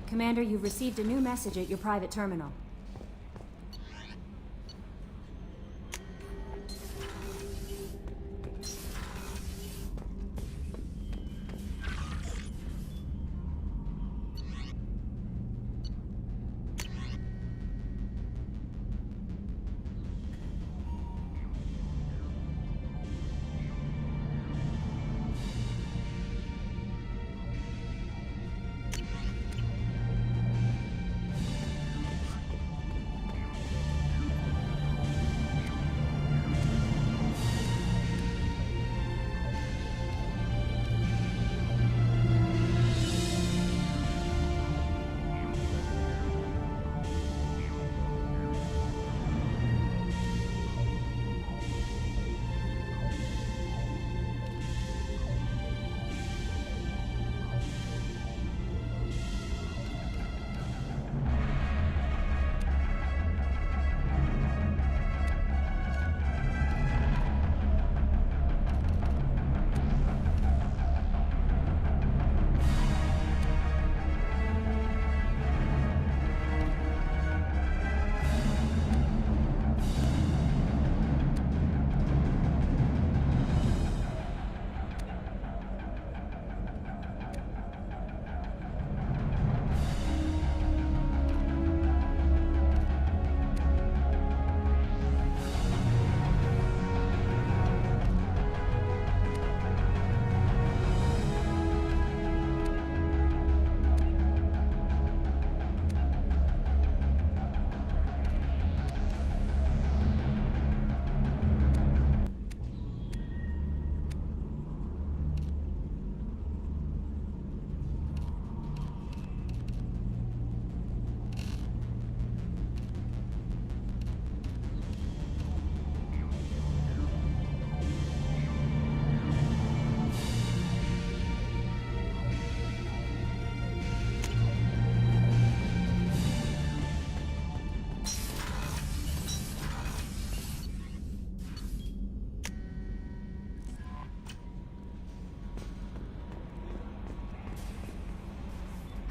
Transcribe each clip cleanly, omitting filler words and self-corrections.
Commander, you've received a new message at your private terminal.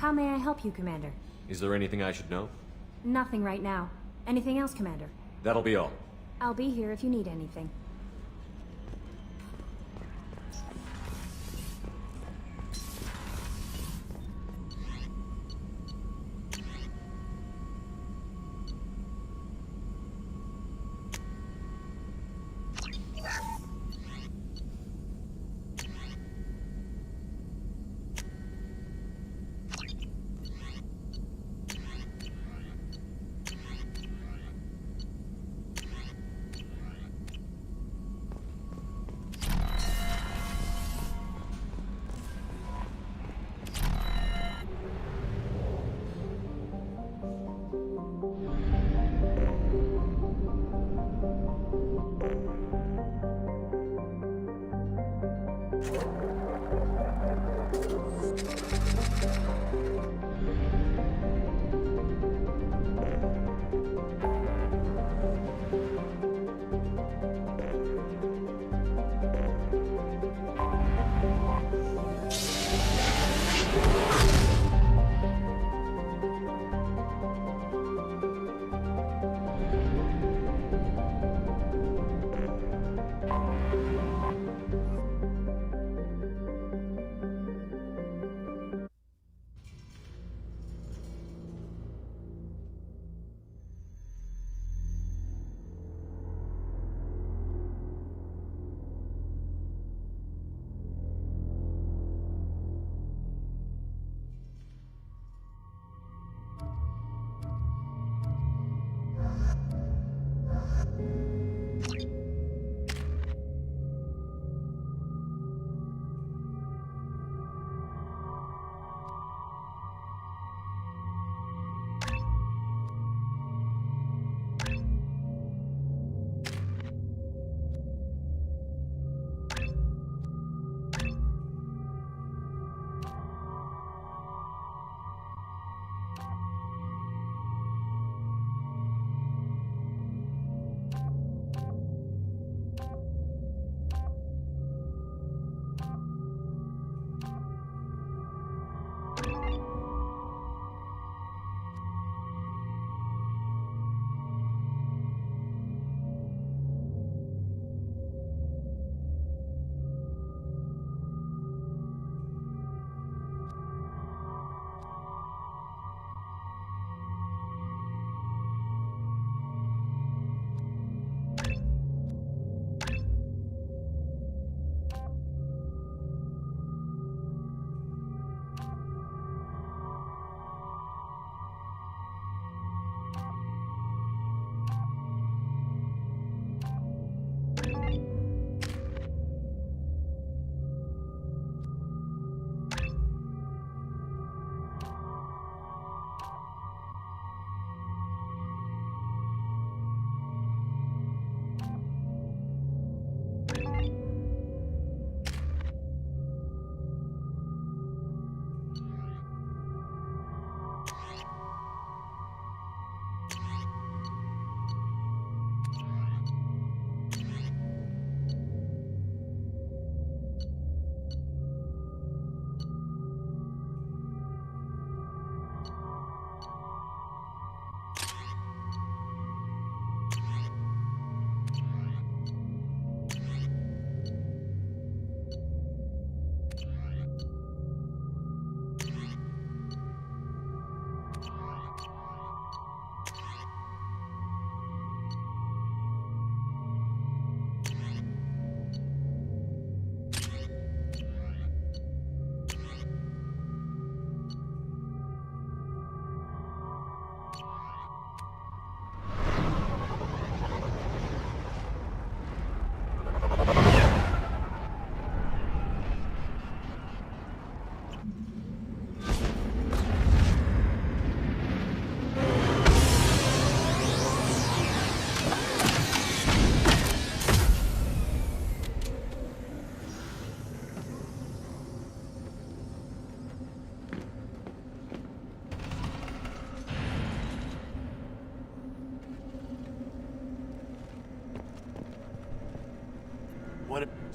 How may I help you, Commander? Is there anything I should know? Nothing right now. Anything else, Commander? That'll be all. I'll be here if you need anything.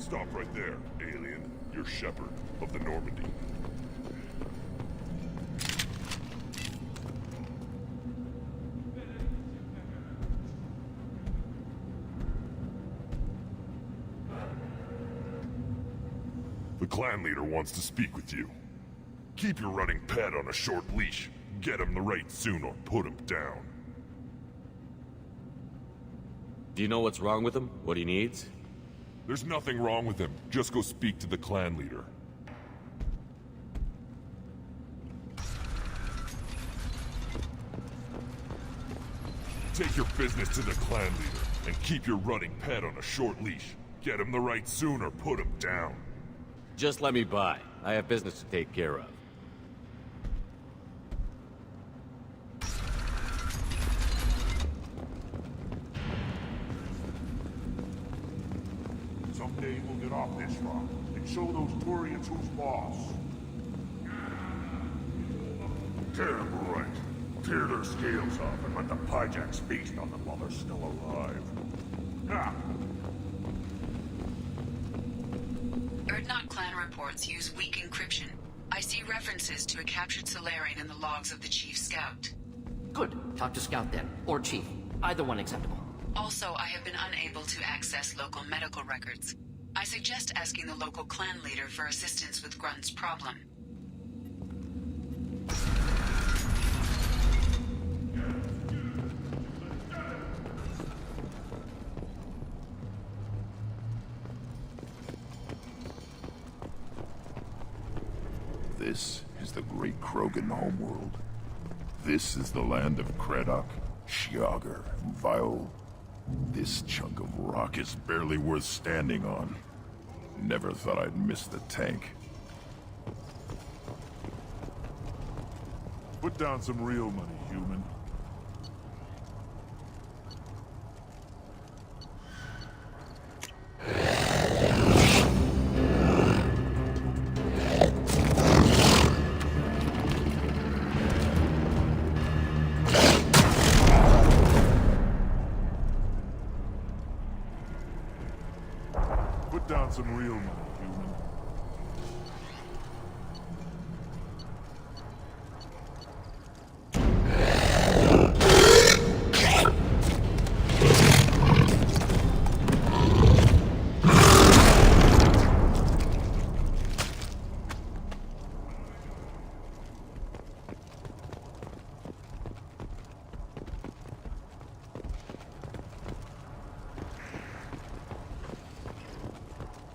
Stop right there, alien. You're Shepherd of the Normandy. The clan leader wants to speak with you. Keep your running pet on a short leash. Get him the right soon or put him down. Do you know what's wrong with him? What he needs? There's nothing wrong with him. Just go speak to the clan leader. Take your business to the clan leader, and keep your running pet on a short leash. Get him the right soon or put him down. Just let me by. I have business to take care of. Someday we'll get off this rock and show those Turians who's boss. Tear them right. Tear their scales off and let the Pyjaks feast on them while they're still alive. Ha! Erdnot clan reports use weak encryption. I see references to a captured Solarian in the logs of the Chief Scout. Good. Talk to Scout then. Or Chief. Either one acceptable. Also, I have been unable to access local medical records. I suggest asking the local clan leader for assistance with Grunt's problem. This is the great Krogan homeworld. This is the land of Kredok, Shiagar, and Viol. This chunk of rock is barely worth standing on. Never thought I'd miss the tank. Put down some real money, human. Put down some real money, human.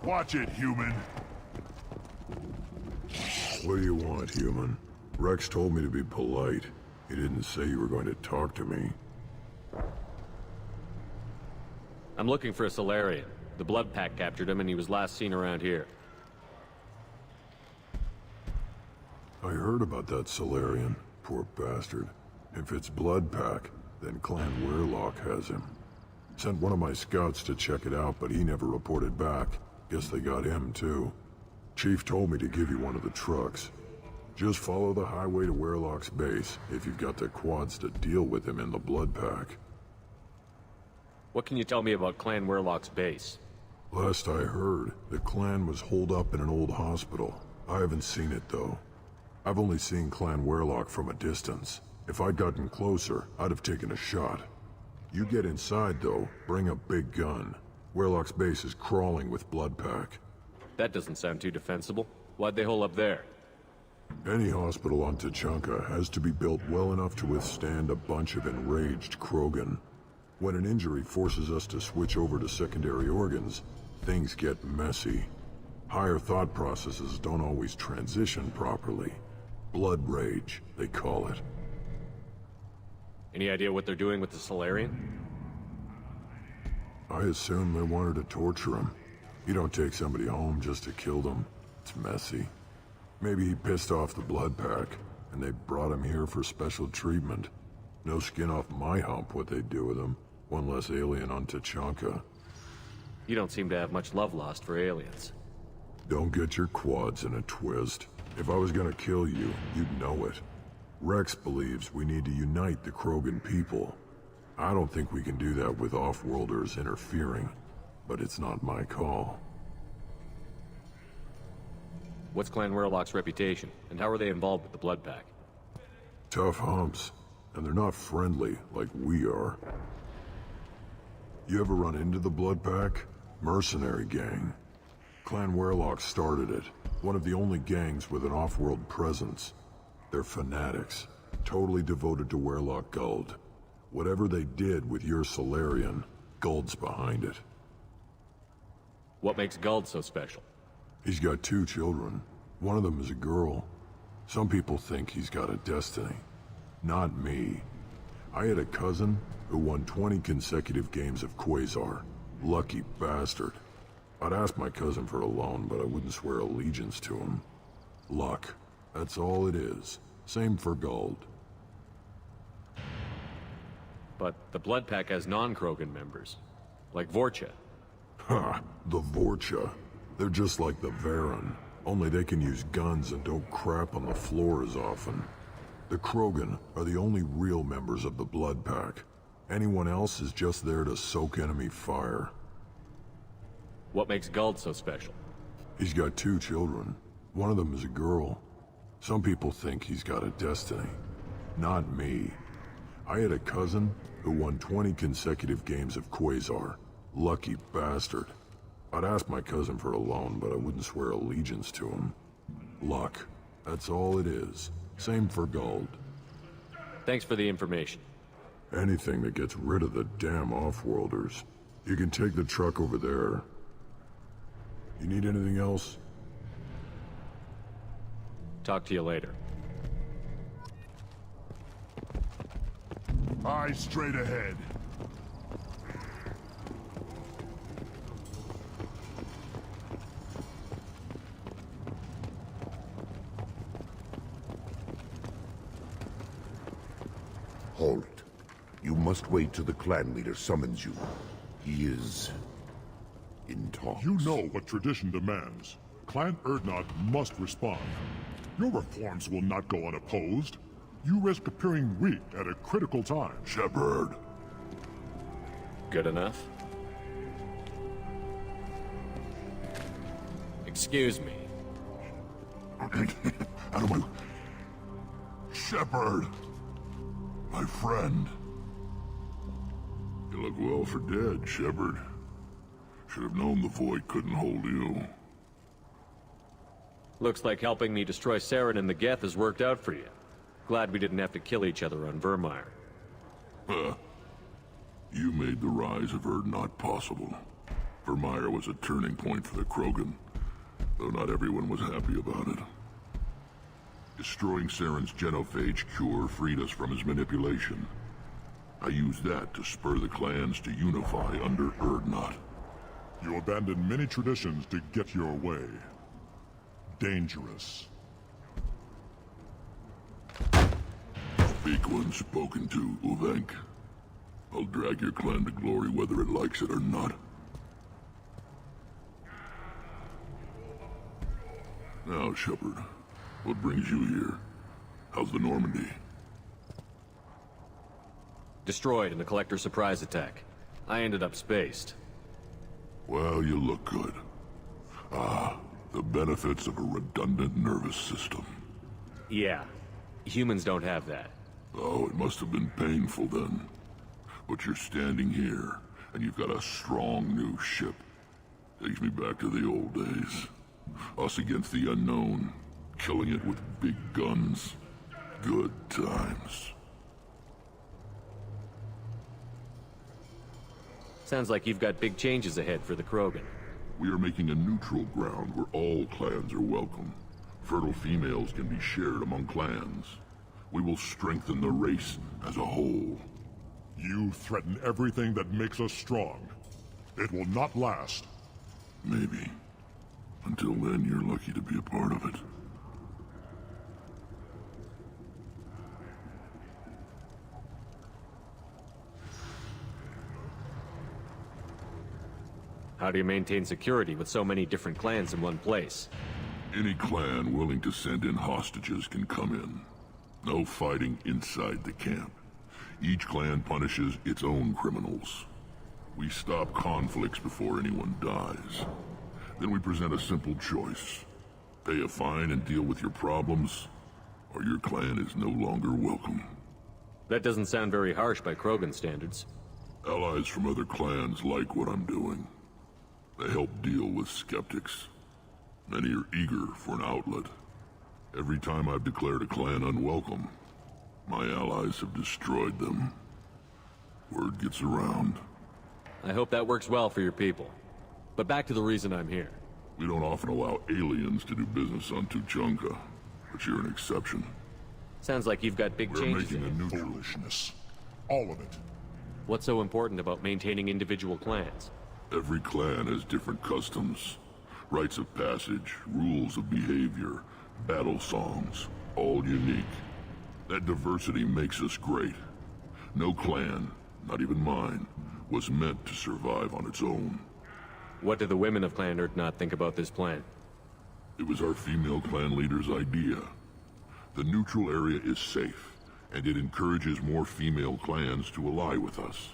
Watch it, human. What do you want, human? Rex told me to be polite. He didn't say you were going to talk to me. I'm looking for a Solarian. The Blood Pack captured him and he was last seen around here. I heard about that Solarian. Poor bastard. If it's Blood Pack, then Clan Weirlock has him. Sent one of my scouts to check it out, but he never reported back. Guess they got him, too. Chief told me to give you one of the trucks. Just follow the highway to Weirlock's base, if you've got the quads to deal with him in the Blood Pack. What can you tell me about Clan Weirlock's base? Last I heard, the clan was holed up in an old hospital. I haven't seen it, though. I've only seen Clan Weirlock from a distance. If I'd gotten closer, I'd have taken a shot. You get inside, though, bring a big gun. Weirlock's base is crawling with Blood Pack. That doesn't sound too defensible. Why'd they hole up there? Any hospital on Tachanka has to be built well enough to withstand a bunch of enraged Krogan. When an injury forces us to switch over to secondary organs, things get messy. Higher thought processes don't always transition properly. Blood rage, they call it. Any idea what they're doing with the Solarian? I assume they wanted to torture him. You don't take somebody home just to kill them. It's messy. Maybe he pissed off the Blood Pack, and they brought him here for special treatment. No skin off my hump what they'd do with him. One less alien on Tachanka. You don't seem to have much love lost for aliens. Don't get your quads in a twist. If I was gonna kill you, you'd know it. Rex believes we need to unite the Krogan people. I don't think we can do that with off-worlders interfering, but it's not my call. What's Clan Werlock's reputation, and how are they involved with the Blood Pack? Tough humps, and they're not friendly like we are. You ever run into the Blood Pack? Mercenary gang. Clan Werlock started it. One of the only gangs with an off-world presence. They're fanatics, totally devoted to Werlock Guld. Whatever they did with your Solarian, Guld's behind it. What makes Guld so special? He's got 2 children. One of them is a girl. Some people think he's got a destiny. Not me. I had a cousin who won 20 consecutive games of Quasar. Lucky bastard. I'd ask my cousin for a loan, but I wouldn't swear allegiance to him. Luck. That's all it is. Same for Guld. But the Blood Pack has non-Krogan members, like Vorcha. Ha! The Vorcha. They're just like the Varen, only they can use guns and don't crap on the floor as often. The Krogan are the only real members of the Blood Pack. Anyone else is just there to soak enemy fire. What makes Guld so special? He's got 2 children. One of them is a girl. Some people think he's got a destiny. Not me. I had a cousin who won 20 consecutive games of Quasar. Lucky bastard. I'd ask my cousin for a loan, but I wouldn't swear allegiance to him. Luck. That's all it is. Same for Guld. Thanks for the information. Anything that gets rid of the damn off-worlders. You can take the truck over there. You need anything else? Talk to you later. Eyes straight ahead. Halt. You must wait till the clan leader summons you. He is in talks. You know what tradition demands. Clan Urdnot must respond. Your reforms will not go unopposed. You risk appearing weak at a critical time. Shepard. Good enough? Excuse me. Out of my... Shepard! My friend. You look well for dead, Shepard. Should have known the Void couldn't hold you. Looks like helping me destroy Saren and the Geth has worked out for you. Glad we didn't have to kill each other on Vermeer. Huh. You made the rise of Urdnot possible. Vermeer was a turning point for the Krogan, though not everyone was happy about it. Destroying Saren's genophage cure freed us from his manipulation. I used that to spur the clans to unify under Urdnot. You abandoned many traditions to get your way. Dangerous. Speak when spoken to, Uvenk. I'll drag your clan to glory whether it likes it or not. Now, Shepard, what brings you here? How's the Normandy? Destroyed in the Collector surprise attack. I ended up spaced. Well, you look good. Ah, the benefits of a redundant nervous system. Yeah. Humans don't have that. Oh, it must have been painful then. But you're standing here, and you've got a strong new ship. Takes me back to the old days. Us against the unknown, killing it with big guns. Good times. Sounds like you've got big changes ahead for the Krogan. We are making a neutral ground where all clans are welcome. Fertile females can be shared among clans. We will strengthen the race as a whole. You threaten everything that makes us strong. It will not last. Maybe. Until then, you're lucky to be a part of it. How do you maintain security with so many different clans in one place? Any clan willing to send in hostages can come in. No fighting inside the camp. Each clan punishes its own criminals. We stop conflicts before anyone dies. Then we present a simple choice. Pay a fine and deal with your problems, or your clan is no longer welcome. That doesn't sound very harsh by Krogan standards. Allies from other clans like what I'm doing. They help deal with skeptics. Many are eager for an outlet. Every time I've declared a clan unwelcome, my allies have destroyed them. Word gets around. I hope that works well for your people. But back to the reason I'm here. We don't often allow aliens to do business on Tuchanka, but you're an exception. Sounds like you've got big We're changes making a ahead. neutral. Foolishness. All of it. What's so important about maintaining individual clans? Every clan has different customs, rites of passage, rules of behavior, battle songs, all unique. That diversity makes us great. No clan, not even mine, was meant to survive on its own. What do the women of Clan Urdnot think about this plan? It was our female clan leader's idea. The neutral area is safe, and it encourages more female clans to ally with us.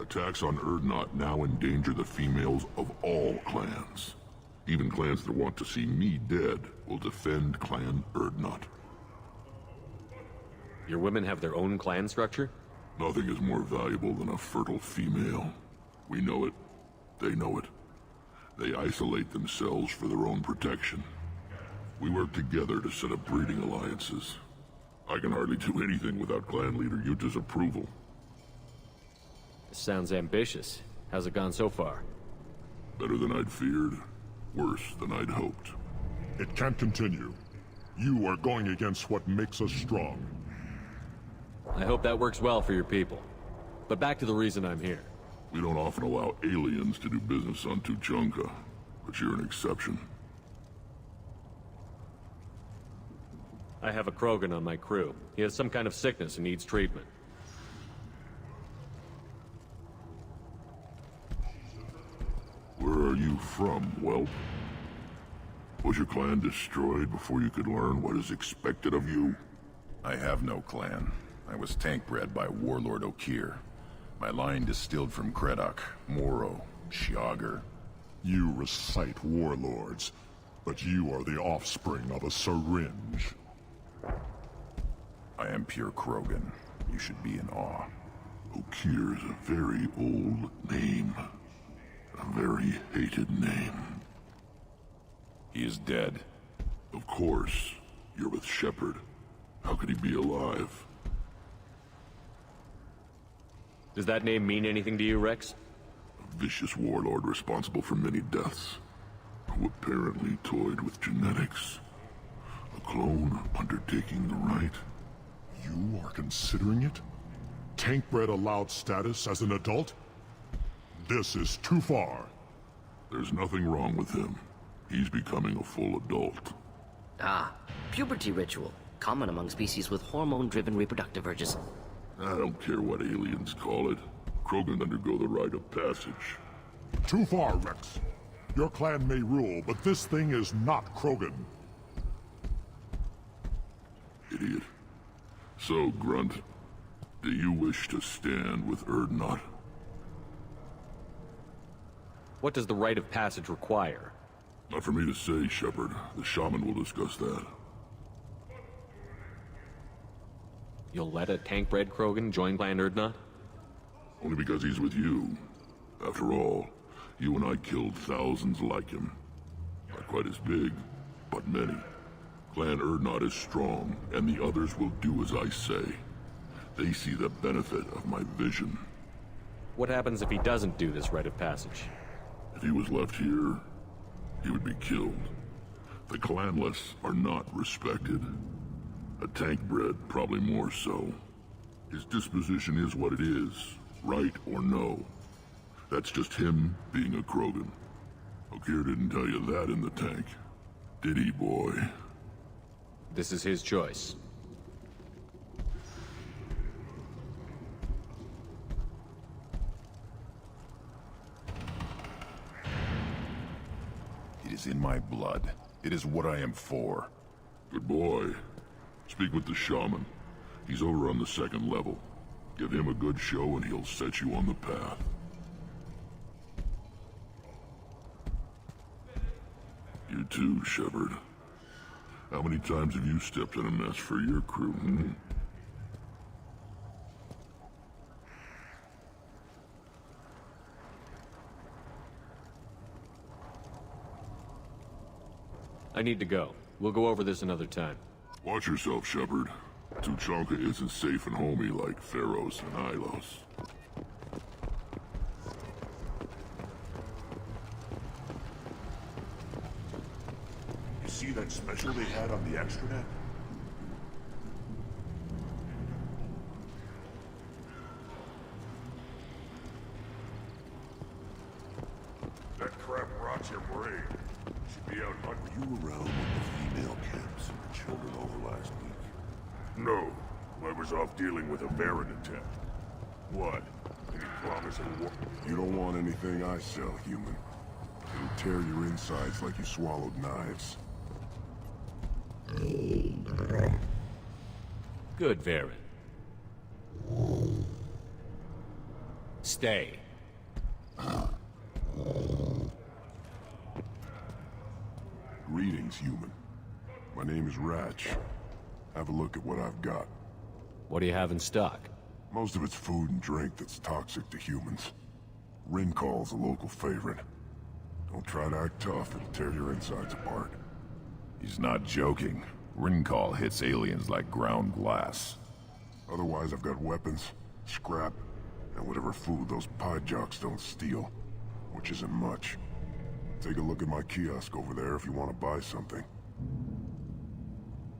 Attacks on Urdnot now endanger the females of all clans. Even clans that want to see me dead will defend Clan Urdnot. Your women have their own clan structure? Nothing is more valuable than a fertile female. We know it. They know it. They isolate themselves for their own protection. We work together to set up breeding alliances. I can hardly do anything without clan leader Yuta's approval. This sounds ambitious. How's it gone so far? Better than I'd feared. Worse than I'd hoped. It can't continue. You are going against what makes us strong. I hope that works well for your people. But back to the reason I'm here. We don't often allow aliens to do business on Tuchanka, but you're an exception. I have a Krogan on my crew. He has some kind of sickness and needs treatment. Where are you from, whelp? Was your clan destroyed before you could learn what is expected of you? I have no clan. I was tank bred by Warlord Okir. My line distilled from Kredok, Moro, Shiagar. You recite warlords, but you are the offspring of a syringe. I am pure Krogan. You should be in awe. Okir is a very old name. A very hated name. He is dead. Of course. You're with Shepard. How could he be alive? Does that name mean anything to you, Rex? A vicious warlord responsible for many deaths, who apparently toyed with genetics. A clone undertaking the rite. You are considering it? Tank-bred allowed status as an adult? This is too far. There's nothing wrong with him. He's becoming a full adult. Ah, puberty ritual. Common among species with hormone-driven reproductive urges. I don't care what aliens call it. Krogan undergo the rite of passage. Too far, Rex. Your clan may rule, but this thing is not Krogan. Idiot. So, Grunt, do you wish to stand with Urdnot? What does the rite of passage require? Not for me to say, Shepard. The shaman will discuss that. You'll let a tank-bred Krogan join Clan Urdnot? Only because he's with you. After all, you and I killed thousands like him. Not quite as big, but many. Clan Urdnot is strong, and the others will do as I say. They see the benefit of my vision. What happens if he doesn't do this rite of passage? If he was left here, he would be killed. The clanless are not respected. A tank bred, probably more so. His disposition is what it is, right or no. That's just him being a Krogan. Okir didn't tell you that in the tank. Did he, boy? This is his choice. It is in my blood. It is what I am for. Good boy. Speak with the shaman. He's over on the second level. Give him a good show and he'll set you on the path. You too, Shepard. How many times have you stepped in a mess for your crew, hmm? I need to go. We'll go over this another time. Watch yourself, Shepard. Tuchanka isn't safe and homey like Theros and Ilos. You see that special they had on the extranet? That crap rots your brain. Should be out hunting. Were you around when the female camps and the children over last week? No. I was off dealing with a Baron attempt. What? Any promise of war? You don't want anything I sell, human. It'll tear your insides like you swallowed knives. Good, Varen. Stay. Greetings, human. My name is Ratch. Have a look at what I've got. What do you have in stock? Most of it's food and drink that's toxic to humans. Rincall's a local favorite. Don't try to act tough, it'll tear your insides apart. He's not joking. Rincall hits aliens like ground glass. Otherwise, I've got weapons, scrap, and whatever food those pie jocks don't steal. Which isn't much. Take a look at my kiosk over there if you want to buy something.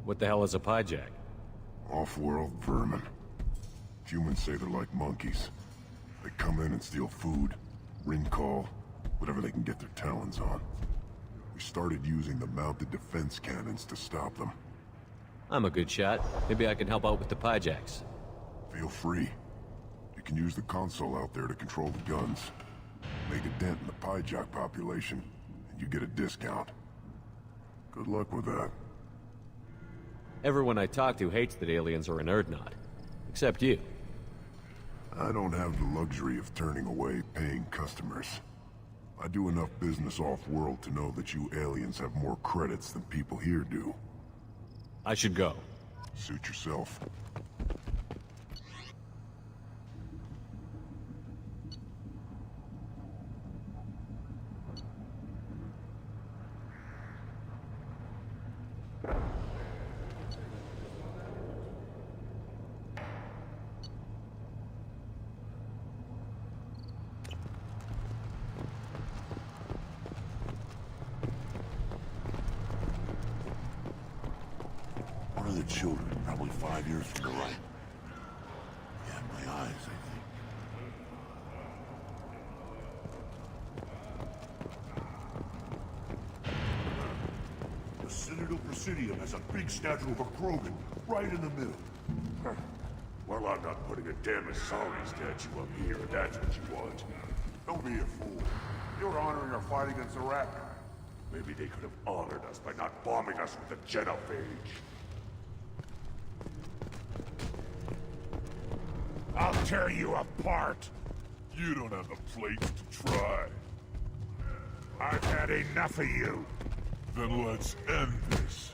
What the hell is a pyjak? Off-world vermin. Humans say they're like monkeys. They come in and steal food, Rincall, whatever they can get their talons on. We started using the mounted defense cannons to stop them. I'm a good shot. Maybe I can help out with the pyjaks. Feel free. You can use the console out there to control the guns. Make a dent in the pyjak population, and you get a discount. Good luck with that. Everyone I talk to hates that aliens are an Erdnot. Except you. I don't have the luxury of turning away paying customers. I do enough business off-world to know that you aliens have more credits than people here do. I should go. Suit yourself. One of the children, probably 5 years from the right. Yeah, my eyes, I think. The Citadel Presidium has a big statue of a Krogan right in the middle. Well, I'm not putting a damn Asari statue up here, if that's what you want. Don't be a fool. You're honoring our fight against Iraq. Maybe they could have honored us by not bombing us with the genophage. I'll tear you apart! You don't have the plates to try. I've had enough of you! Then let's end this.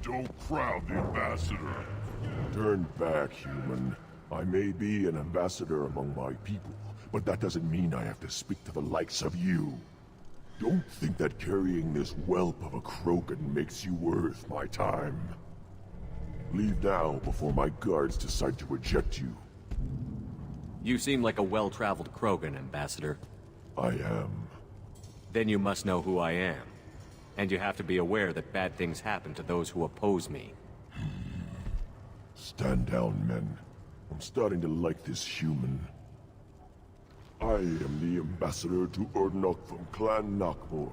Don't crowd the ambassador. Turn back, human. I may be an ambassador among my people, but that doesn't mean I have to speak to the likes of you. Don't think that carrying this whelp of a Krogan makes you worth my time. Leave now before my guards decide to eject you. You seem like a well-traveled Krogan, Ambassador. I am. Then you must know who I am. And you have to be aware that bad things happen to those who oppose me. Stand down, men. I'm starting to like this human. I am the ambassador to Urdnot from Clan Nakmor.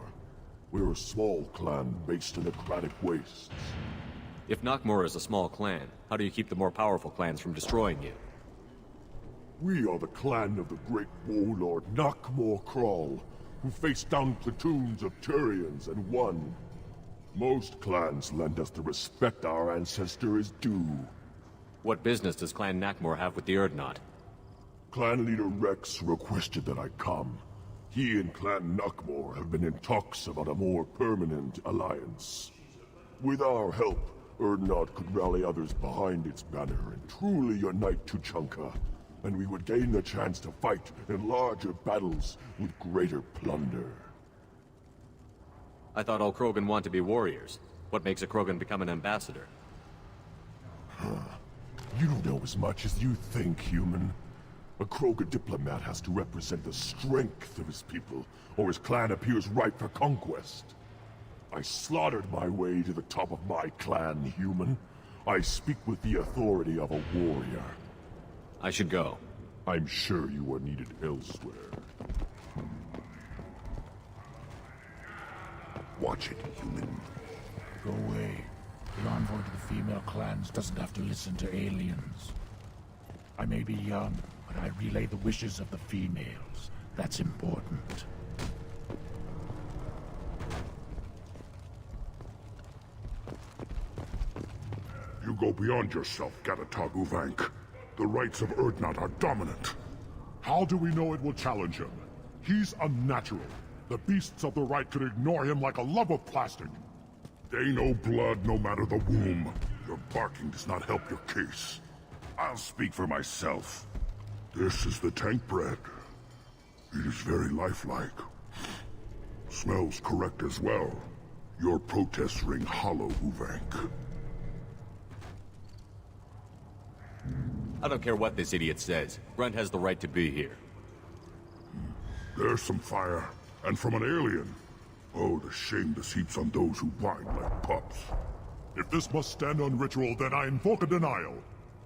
We're a small clan based in aquatic wastes. If Nakmor is a small clan, how do you keep the more powerful clans from destroying you? We are the clan of the great warlord Nakmor Krall, who faced down platoons of Turians and won. Most clans lend us the respect our ancestor is due. What business does Clan Nakmor have with the Urdnot? Clan leader Rex requested that I come. He and Clan Knockmore have been in talks about a more permanent alliance. With our help, Erdnot could rally others behind its banner and truly unite Tuchanka, and we would gain the chance to fight in larger battles with greater plunder. I thought all Krogan want to be warriors. What makes a Krogan become an ambassador? You don't know as much as you think, human. A Krogan diplomat has to represent the strength of his people, or his clan appears ripe for conquest. I slaughtered my way to the top of my clan, human. I speak with the authority of a warrior. I should go. I'm sure you are needed elsewhere. Watch it, human. Go away. The envoy to the female clans doesn't have to listen to aliens. I may be young, but I relay the wishes of the females. That's important. You go beyond yourself, Gatatog Uvank. The rights of Erdnot are dominant. How do we know it will challenge him? He's unnatural. The beasts of the right could ignore him like a lump of plastic. They know blood no matter the womb. Your barking does not help your case. I'll speak for myself. This is the tank bread. It is very lifelike. Smells correct as well. Your protests ring hollow, Uvank. I don't care what this idiot says. Grunt has the right to be here. There's some fire, and from an alien. Oh, the shame this heaps on those who whine like pups. If this must stand on ritual, then I invoke a denial.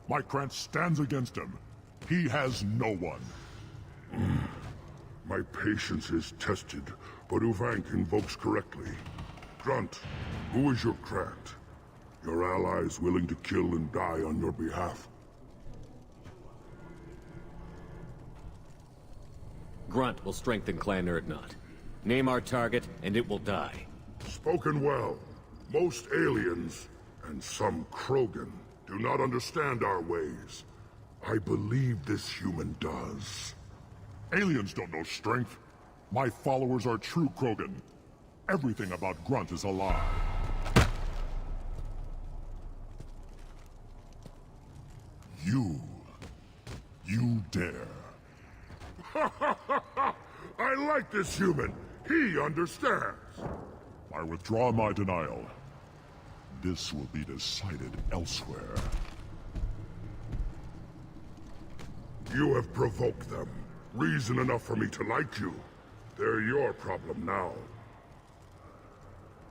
My Krantz stands against him. He has no one. My patience is tested, but Uvank invokes correctly. Grunt, who is your Krant? Your allies willing to kill and die on your behalf? Grunt will strengthen Clan Erdnot. Name our target, and it will die. Spoken well. Most aliens, and some Krogan, do not understand our ways. I believe this human does. Aliens don't know strength. My followers are true Krogan. Everything about Grunt is a lie. You dare. I like this human. He understands. I withdraw my denial. This will be decided elsewhere. You have provoked them. Reason enough for me to like you. They're your problem now.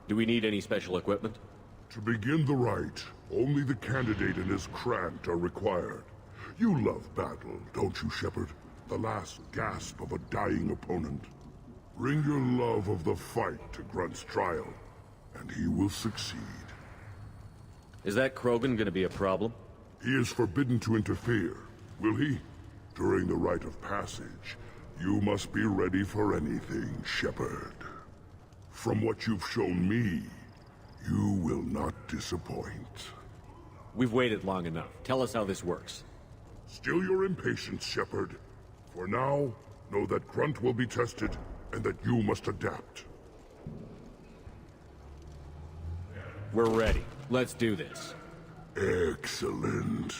Do we need any special equipment? To begin the rite, only the candidate and his Krant are required. You love battle, don't you, Shepard? The last gasp of a dying opponent. Bring your love of the fight to Grunt's trial, and he will succeed. Is that Krogan gonna be a problem? He is forbidden to interfere, will he? During the rite of passage, you must be ready for anything, Shepard. From what you've shown me, you will not disappoint. We've waited long enough. Tell us how this works. Still your impatience, Shepard. For now, know that Grunt will be tested, and that you must adapt. We're ready. Let's do this. Excellent.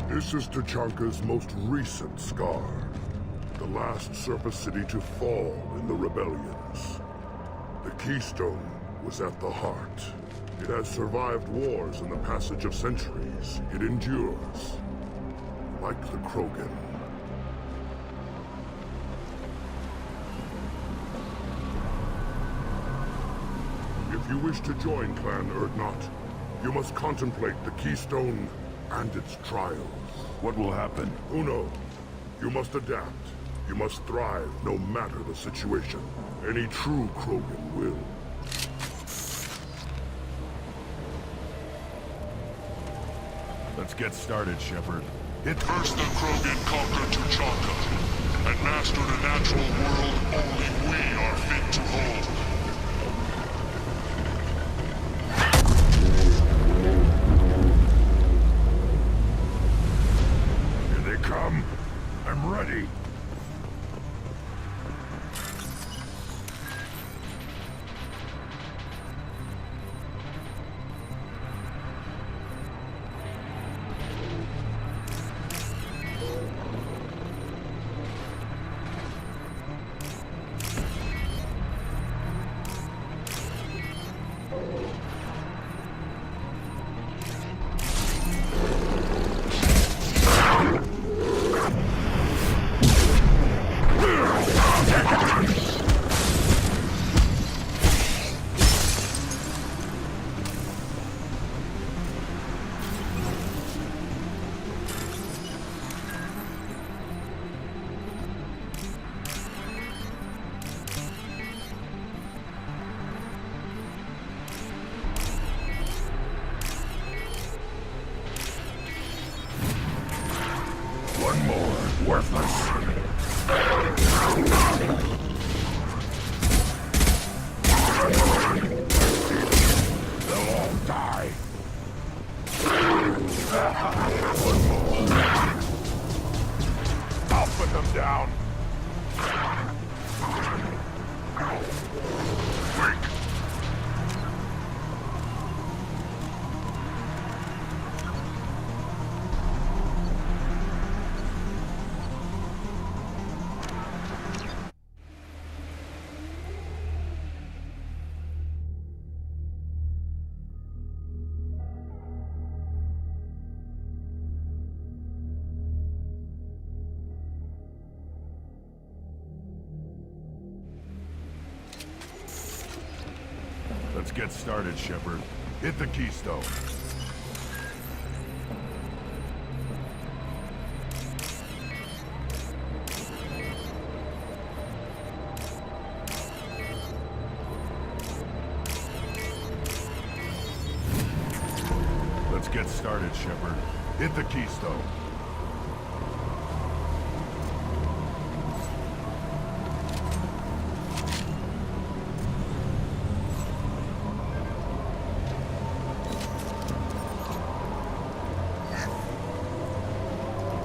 This is Tuchanka's most recent scar. the last surface city to fall in the rebellions. The Keystone was at the heart. It has survived wars and the passage of centuries. It endures. Like the Krogan. If you wish to join Clan Urdnot, you must contemplate the Keystone and its trials. What will happen? Who knows? You must adapt. You must thrive no matter the situation. Any true Krogan will. Let's get started, Shepard. First the Krogan conquered Tuchanka, and mastered a natural world only we are fit to hold. Here they come. I'm ready. One more, worthless. They'll all die. One more. I'll put them down. Wait. Let's get started, Shepard. Hit the Keystone. Let's get started, Shepard. Hit the Keystone.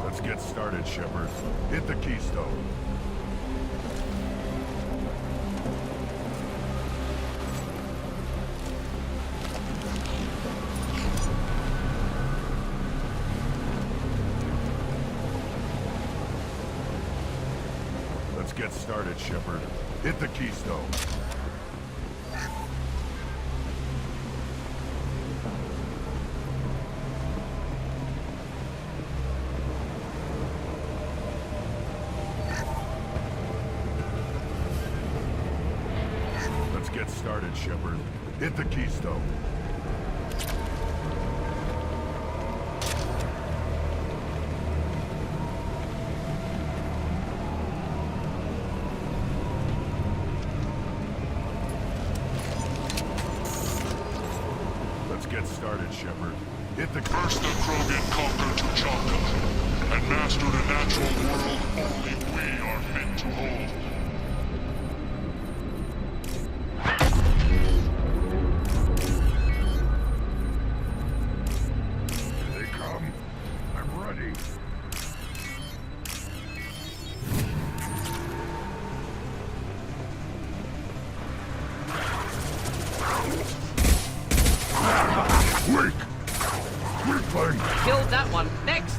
Let's get started, Shepard. Hit the Keystone. Let's get started, Shepard. Hit the Keystone. Let's get started, Shepard. Hit the Keystone. Let's get started, Shepard. Hit the First the Krogan conquered Tuchanka, and mastered a natural world only we are fit to hold. Here they come. I'm ready. Weak! Weakling! Killed that one. Next!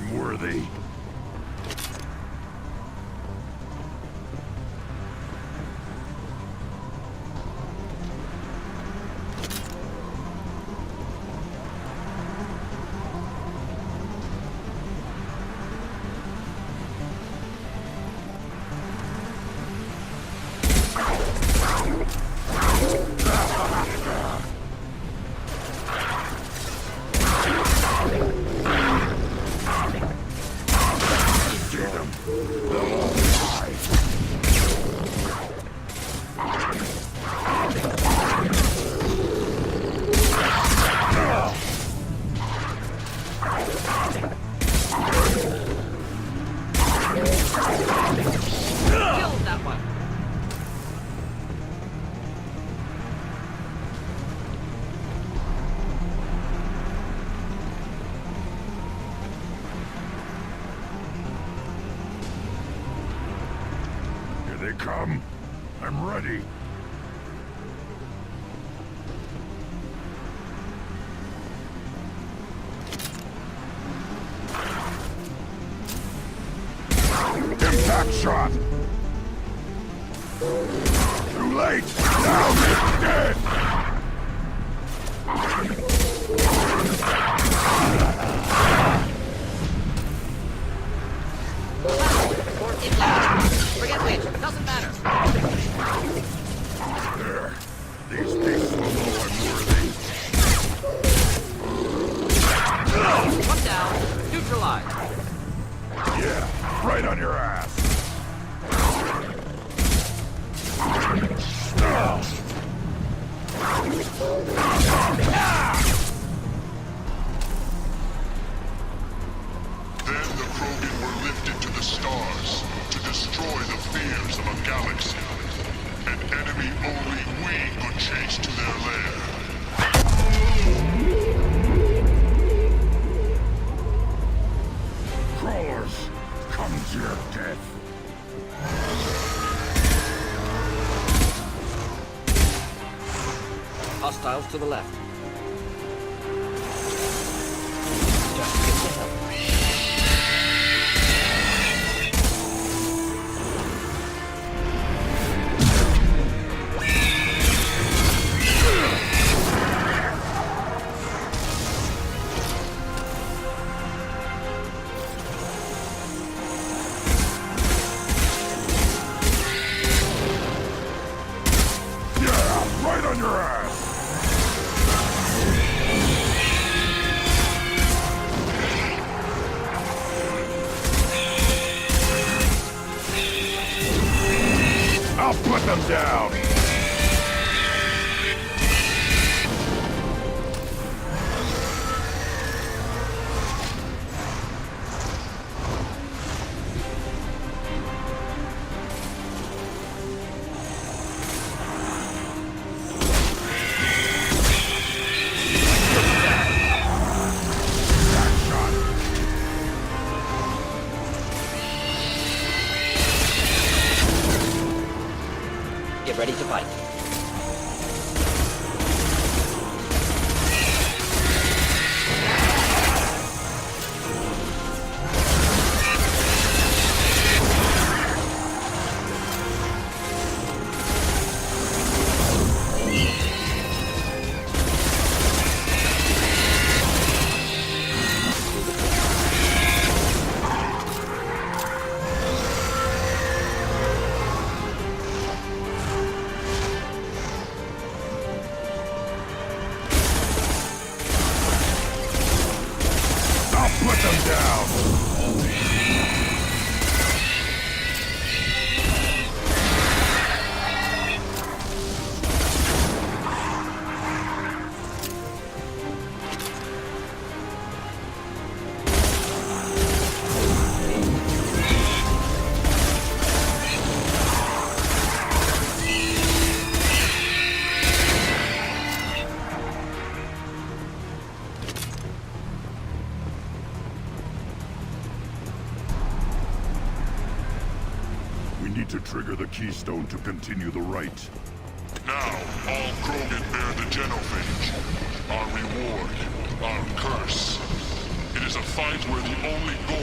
I'm worthy. They come. I'm ready. Impact shot! Too late! Now it's dead! Forget which, doesn't matter. There. These beasts will know I'm worthy. One down, neutralized. Yeah, right on your ass. Then the Krogan were lifted to the stars to destroy the fears of a galaxy. An enemy only we could chase to their lair. Crawlers, come to your death. Hostiles to the left. Just get the help. Yeah, right on your ass. I'll put them down! Get ready to fight. Put them down! We need to trigger the keystone to continue the rite. Now, all Krogan bear the genophage. Our reward, our curse. It is a fight where the only goal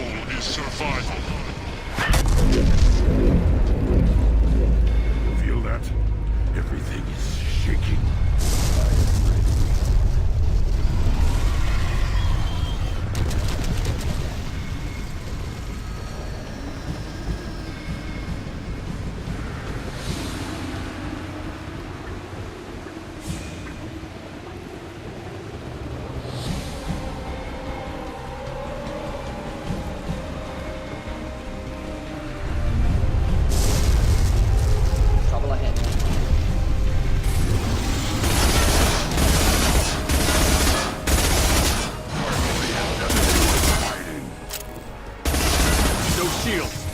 survival. Feel that? Everything is shaking. Trouble ahead. No shields.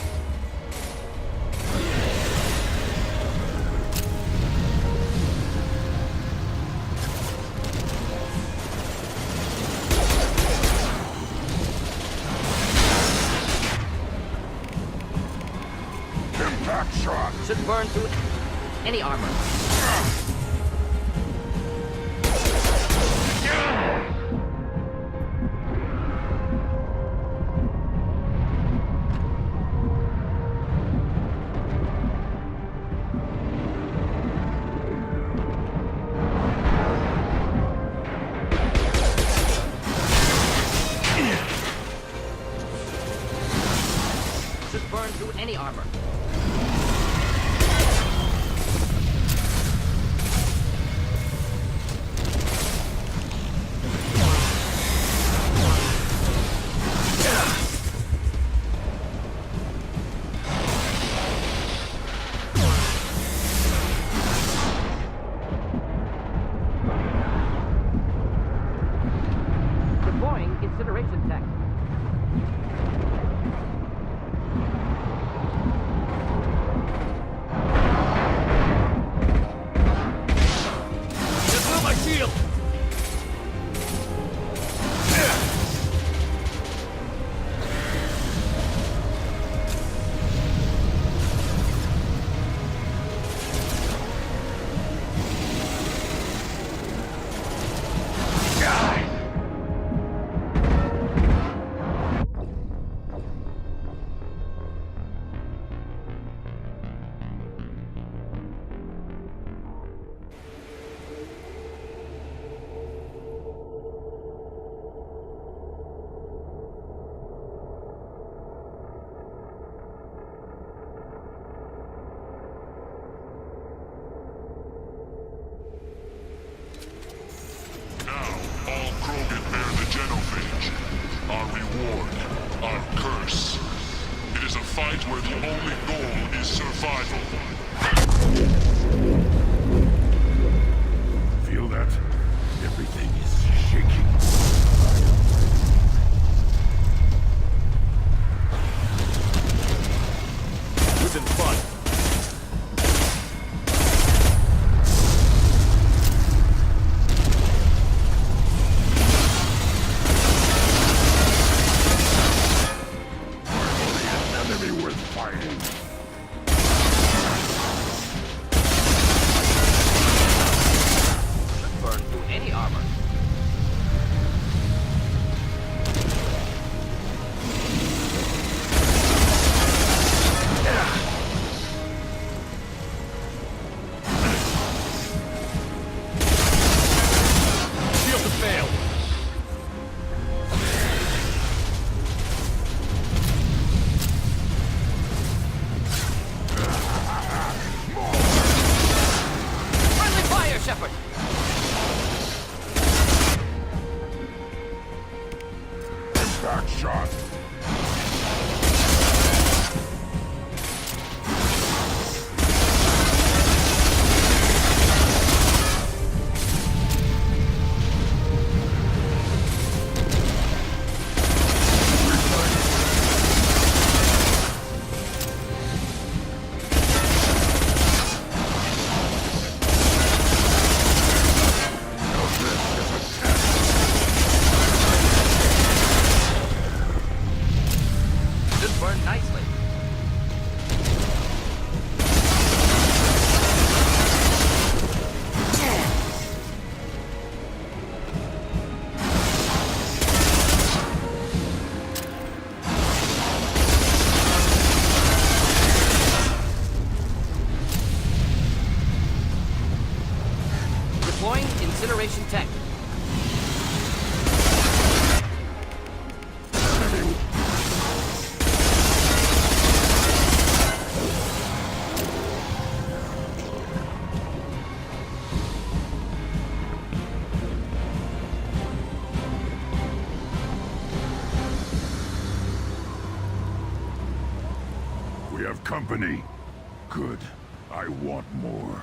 Impact shot! Should burn through any armor. Should burn through any armor. Deploying incineration tech. Just not my shield! Now, all Krogan bear the genophage. Our reward, our curse. It is a fight where the only goal is survival. Feel that? Everything is shaking. Within front. Enemy worth fighting. Should burn through any armor. Shield to fail. Friendly fire, Shepard! Impact shot. Federation tech. We have company. Good. I want more.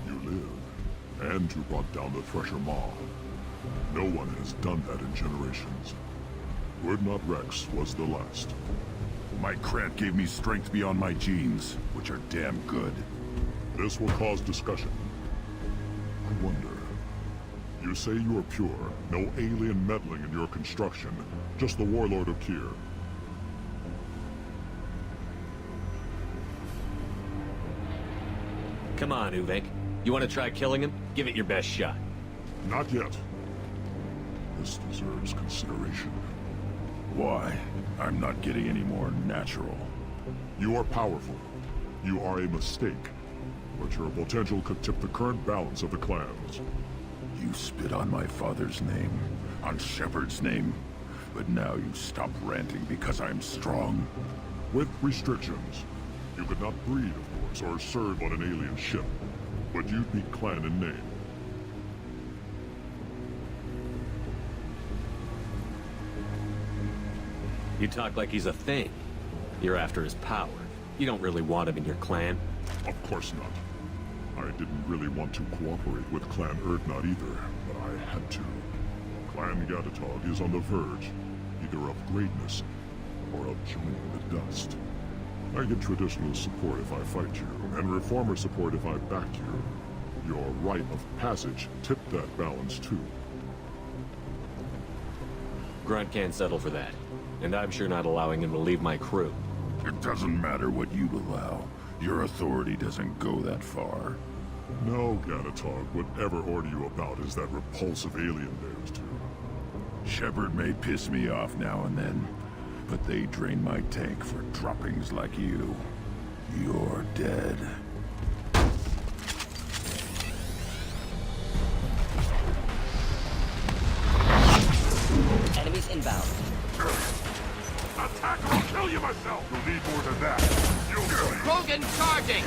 You live, and you brought down the Thresher Maw. No one has done that in generations. Urdnot Rex was the last. My Krant gave me strength beyond my genes, which are damn good. This will cause discussion. I wonder... You say you are pure, no alien meddling in your construction, just the Warlord of Kier. Come on, Uvek. You want to try killing him? Give it your best shot. Not yet. This deserves consideration. Why? I'm not getting any more natural. You are powerful. You are a mistake. But your potential could tip the current balance of the clans. You spit on my father's name, on Shepard's name, but now you stop ranting because I'm strong. With restrictions. You could not breed, of course, or serve on an alien ship, but you'd be clan in name. You talk like he's a thing. You're after his power. You don't really want him in your clan. Of course not. I didn't really want to cooperate with Clan Urdnot either, but I had to. Clan Gatatog is on the verge, either of greatness or of joining the dust. I get traditional support if I fight you, and reformer support if I back you. Your rite of passage tipped that balance too. Grunt can't settle for that, and I'm sure not allowing him to leave my crew. It doesn't matter what you allow. Your authority doesn't go that far. No, Gatatog, whatever order you about is that repulsive alien theirs too. Shepard may piss me off now and then, but they drain my tank for droppings like you. You're dead. Enemies inbound. Attack or I'll kill you myself! You'll need more than that. You'll see. Krogan charging!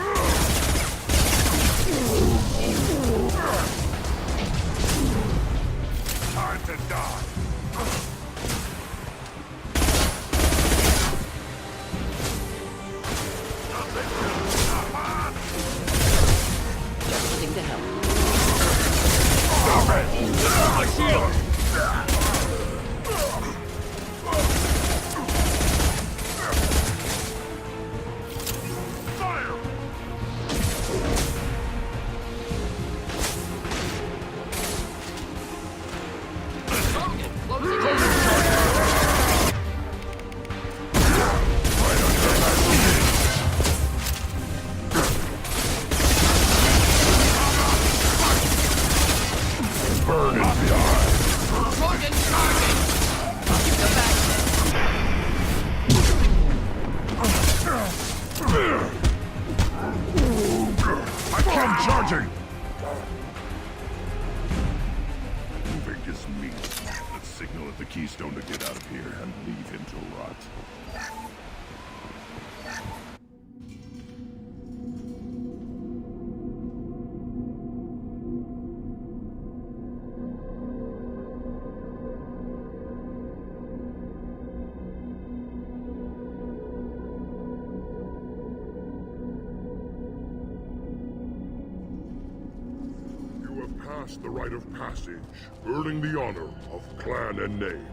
Time to die. Just sitting to help. Stop it! My shield! Charging! Moving is me. Let's signal at the Keystone to get out of here and leave him to rot. Past the rite of passage, earning the honor of clan and name.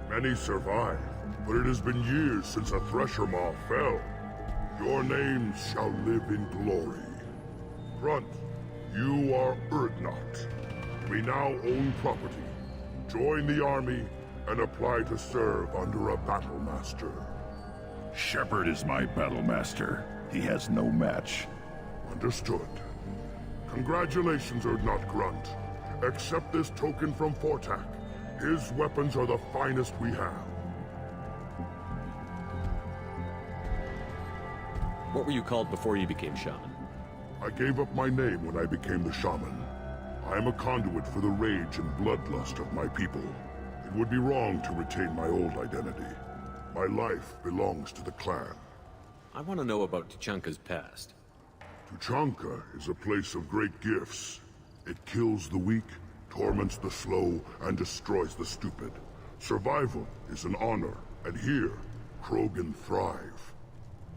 Many survive, but it has been years since a Thresher Maw fell. Your names shall live in glory. Grunt, you are Urdnot. We now own property. Join the army and apply to serve under a battle master. Shepard is my battle master. He has no match. Understood. Congratulations, Urdnot Grunt. Accept this token from Fortak. His weapons are the finest we have. What were you called before you became shaman? I gave up my name when I became the shaman. I am a conduit for the rage and bloodlust of my people. It would be wrong to retain my old identity. My life belongs to the clan. I want to know about Tuchanka's past. Tuchanka is a place of great gifts. It kills the weak, torments the slow, and destroys the stupid. Survival is an honor, and here, Krogan thrive.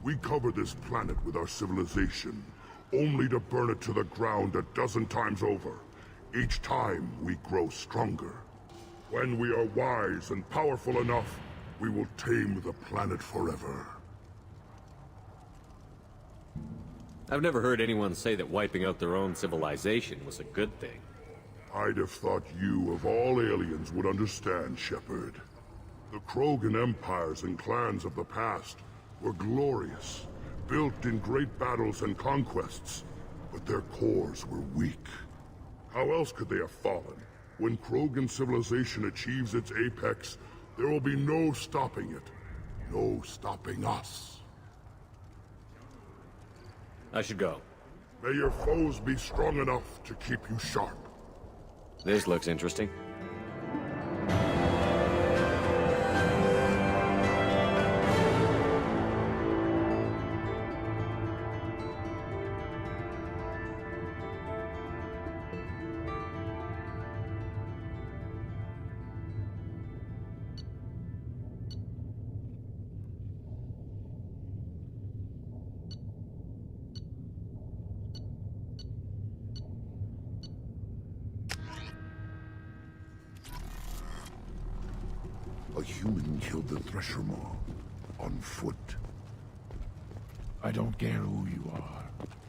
We cover this planet with our civilization, only to burn it to the ground a dozen times over. Each time, we grow stronger. When we are wise and powerful enough, we will tame the planet forever. I've never heard anyone say that wiping out their own civilization was a good thing. I'd have thought you, of all aliens, would understand, Shepard. The Krogan empires and clans of the past were glorious, built in great battles and conquests, but their cores were weak. How else could they have fallen? When Krogan civilization achieves its apex, there will be no stopping it. No stopping us. I should go. May your foes be strong enough to keep you sharp. This looks interesting. A human killed the Thresher Maw. On foot. I don't care who you are.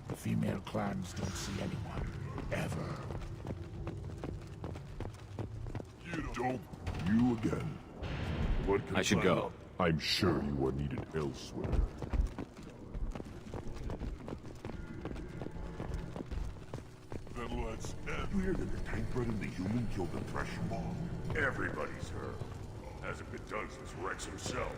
The female clans don't see anyone. Ever. You again. What can I should go. I'm sure you are needed elsewhere. Then let's end. You hear that the tank bred and the human killed the Thresher Maw? Everybody's heard. Hasn't been done since Rex himself.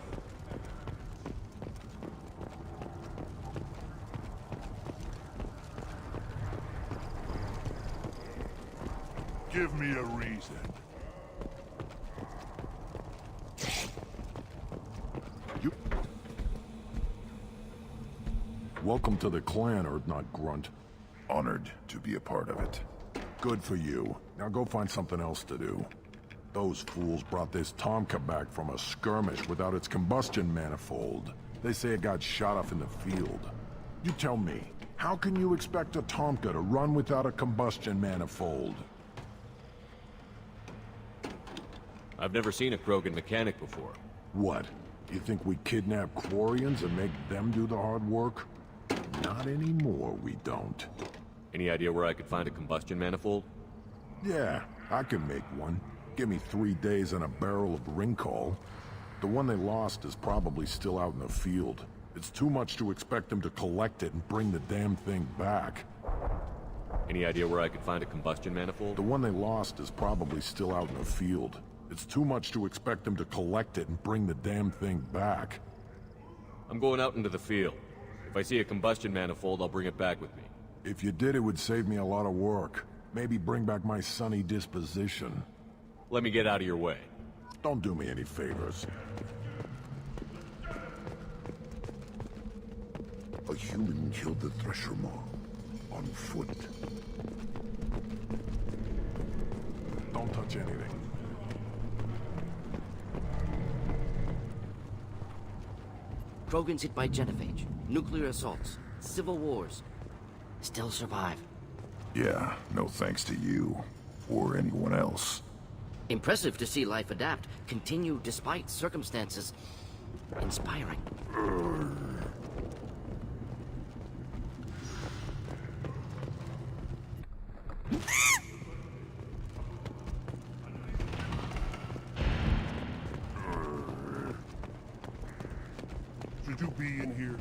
Give me a reason. Welcome to the clan, Urdnot Grunt. Honored to be a part of it. Good for you. Now go find something else to do. Those fools brought this Tomka back from a skirmish without its combustion manifold. They say it got shot off in the field. You tell me, how can you expect a Tomka to run without a combustion manifold? I've never seen a Krogan mechanic before. What? You think we kidnap Quarians and make them do the hard work? Not anymore, we don't. Any idea where I could find a combustion manifold? Yeah, I can make one. Give me 3 days and a barrel of Ringcall. The one they lost is probably still out in the field. It's too much to expect them to collect it and bring the damn thing back. Any idea where I could find a combustion manifold? The one they lost is probably still out in the field. It's too much to expect them to collect it and bring the damn thing back. I'm going out into the field. If I see a combustion manifold, I'll bring it back with me. If you did, it would save me a lot of work. Maybe bring back my sunny disposition. Let me get out of your way. Don't do me any favors. A human killed the Thresher Maw. On foot. Don't touch anything. Krogans hit by genophage, nuclear assaults, civil wars. Still survive. Yeah, no thanks to you. Or anyone else. Impressive to see life adapt, continue despite circumstances. Inspiring. Should you be in here?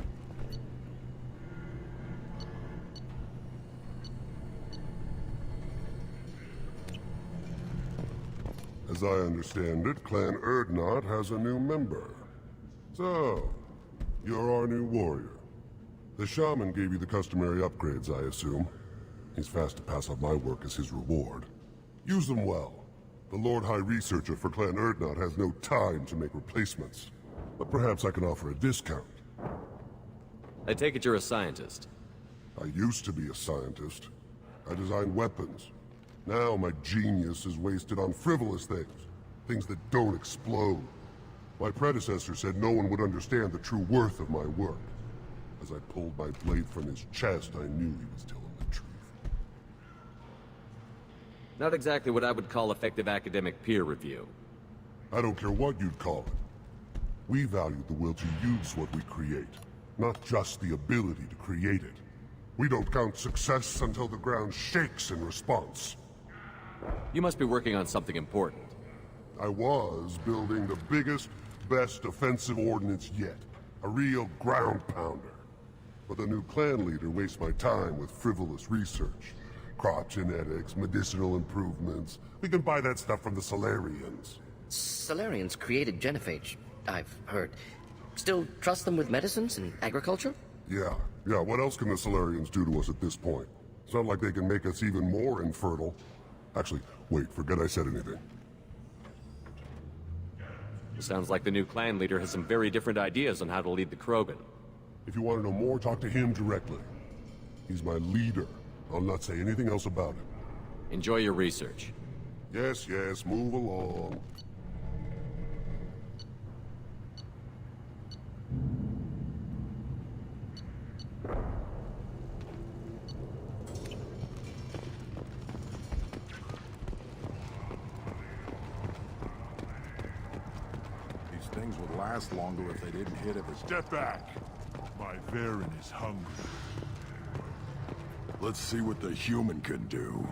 As I understand it, Clan Urdnot has a new member. So, you're our new warrior. The shaman gave you the customary upgrades, I assume. He's fast to pass on my work as his reward. Use them well. The Lord High Researcher for Clan Erdnot has no time to make replacements. But perhaps I can offer a discount. I take it you're a scientist. I used to be a scientist. I designed weapons. Now my genius is wasted on frivolous things. Things that don't explode. My predecessor said no one would understand the true worth of my work. As I pulled my blade from his chest, I knew he was telling the truth. Not exactly what I would call effective academic peer review. I don't care what you'd call it. We value the will to use what we create, not just the ability to create it. We don't count success until the ground shakes in response. You must be working on something important. I was building the biggest, best offensive ordnance yet. A real ground pounder. But the new clan leader wastes my time with frivolous research. Crop genetics, medicinal improvements. We can buy that stuff from the Solarians. Solarians created genophage, I've heard. Still trust them with medicines and agriculture? Yeah. What else can the Solarians do to us at this point? It's not like they can make us even more infertile. Actually, wait, forget I said anything. Sounds like the new clan leader has some very different ideas on how to lead the Krogan. If you want to know more, talk to him directly. He's my leader. I'll not say anything else about him. Enjoy your research. Yes, move along. These things would last longer if they didn't hit every... Step back! My Varen is hungry. Let's see what the human can do.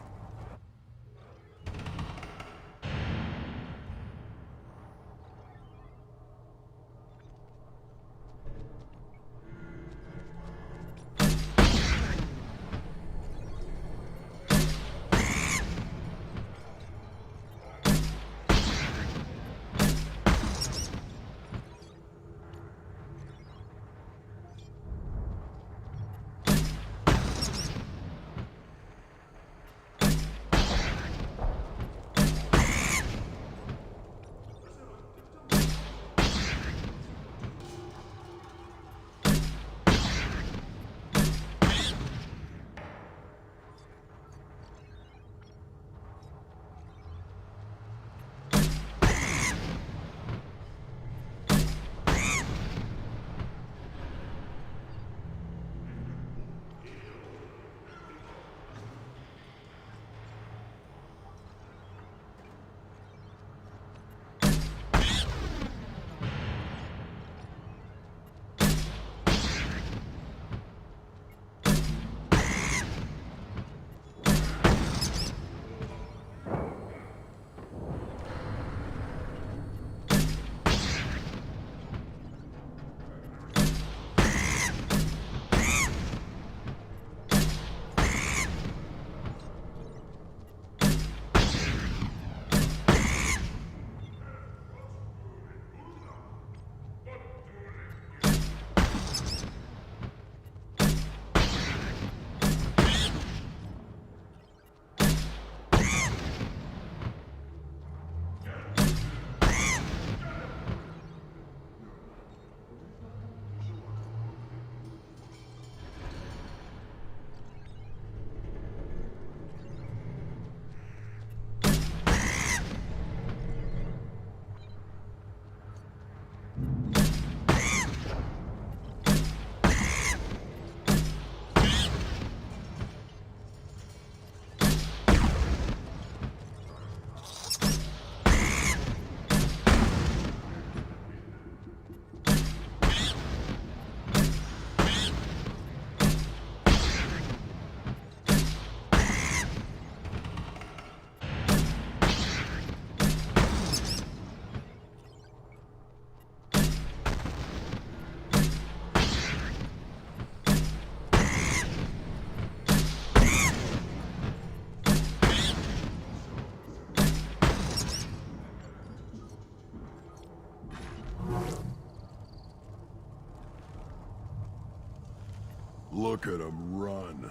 Look at him run.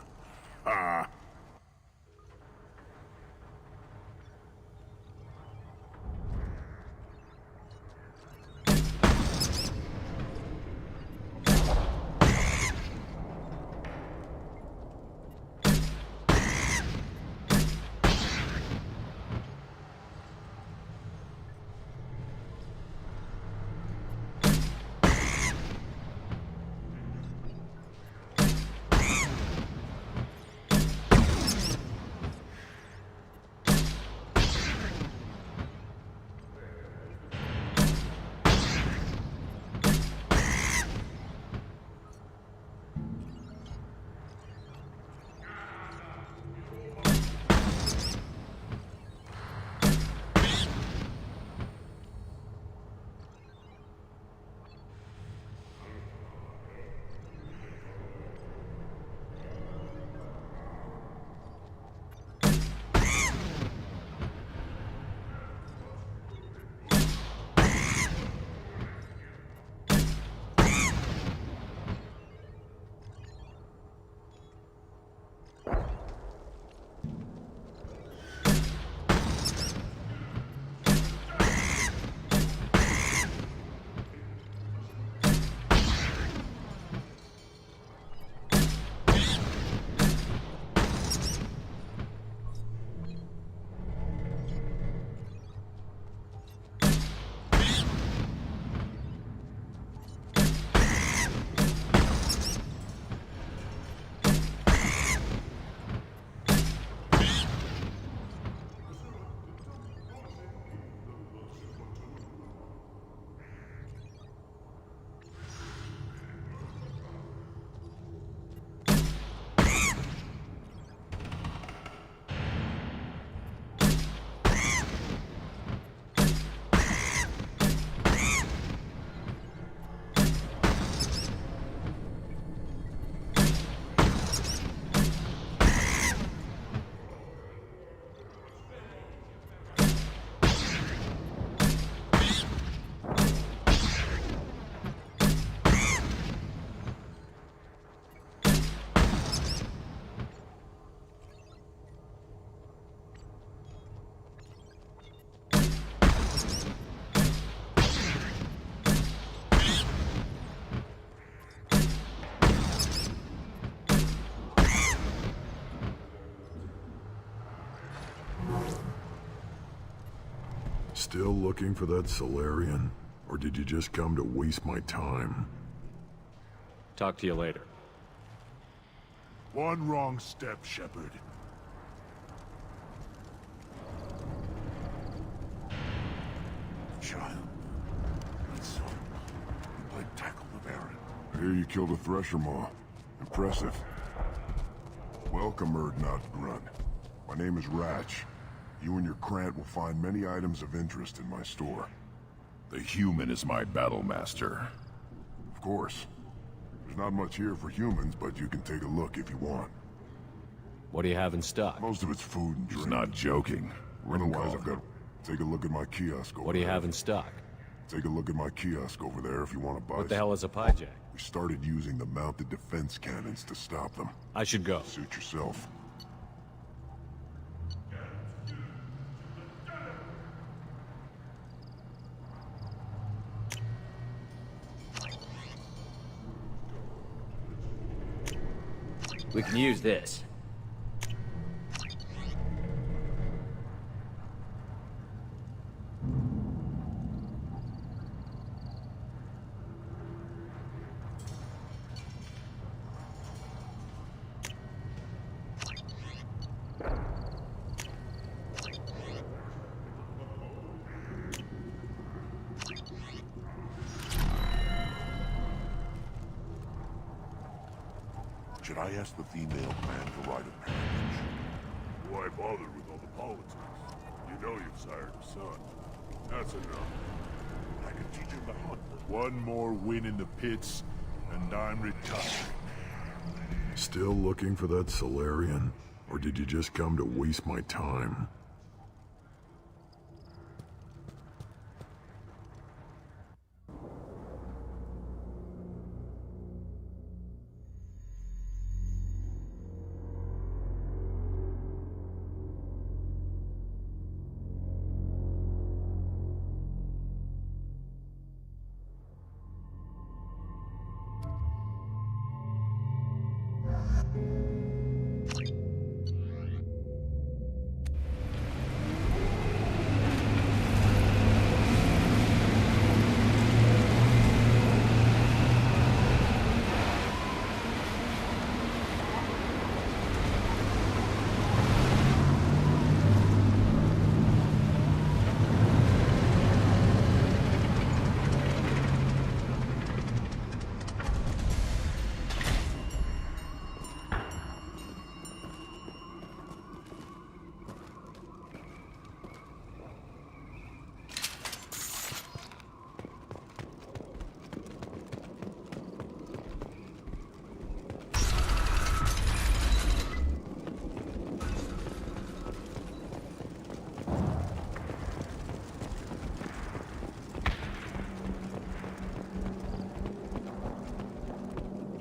Ah! Still looking for that Solarian? Or did you just come to waste my time? Talk to you later. One wrong step, Shepard. Child. Let's tackle the Baron. I hear you killed a Thresher Maw. Impressive. Welcome, Urdnot Grunt. My name is Ratch. You and your Krant will find many items of interest in my store. The human is my battle master. Of course. There's not much here for humans, but you can take a look if you want. What do you have in stock? Most of it's food and drink. He's not joking. Otherwise, I've got... Take a look at my kiosk over What do you there. have in stock? Take a look at my kiosk over there if you want to buy What the hell is a pyjak? We started using the mounted defense cannons to stop them. I should go. Suit yourself. We can use this. Should I ask the female clan to ride a package? Why bother with all the politics? You know you've sired a son. That's enough. I can teach him to hunt. One more win in the pits, and I'm retired. Still looking for that Solarian? Or did you just come to waste my time?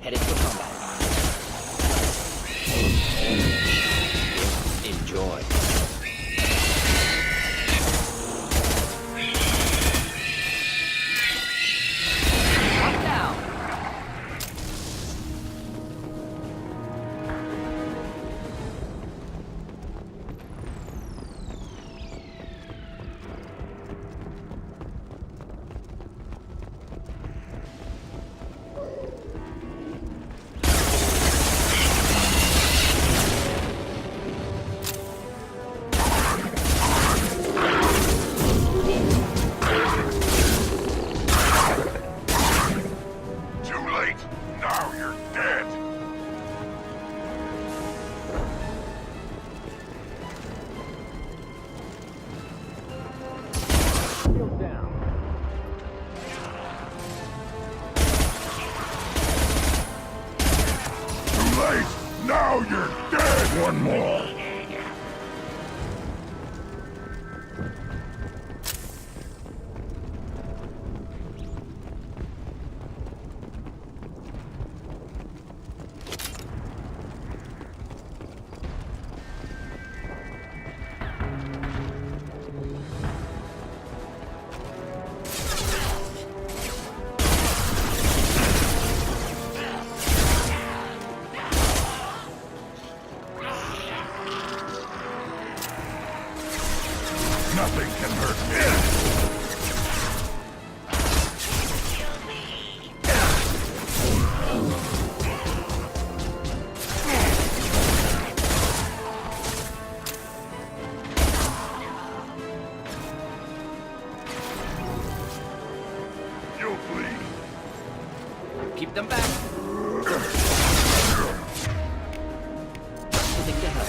Headed for combat. Enjoy. One down. Now you're dead! One more! Nothing can hurt me! You'll bleed. Keep them back. To the ghetto.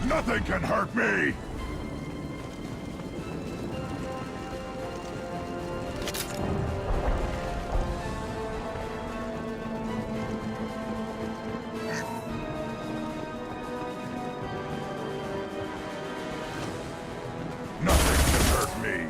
Nothing can hurt me! Nothing can hurt me!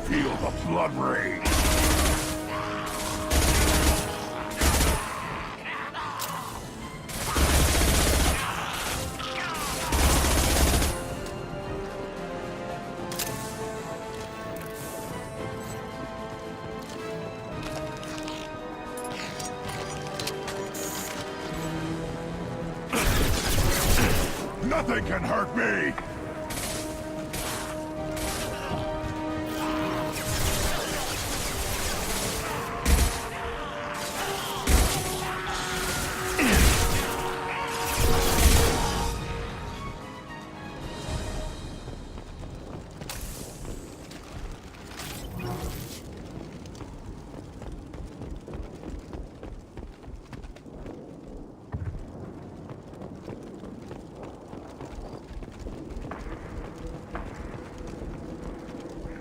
Feel the blood rage! Nothing can hurt me!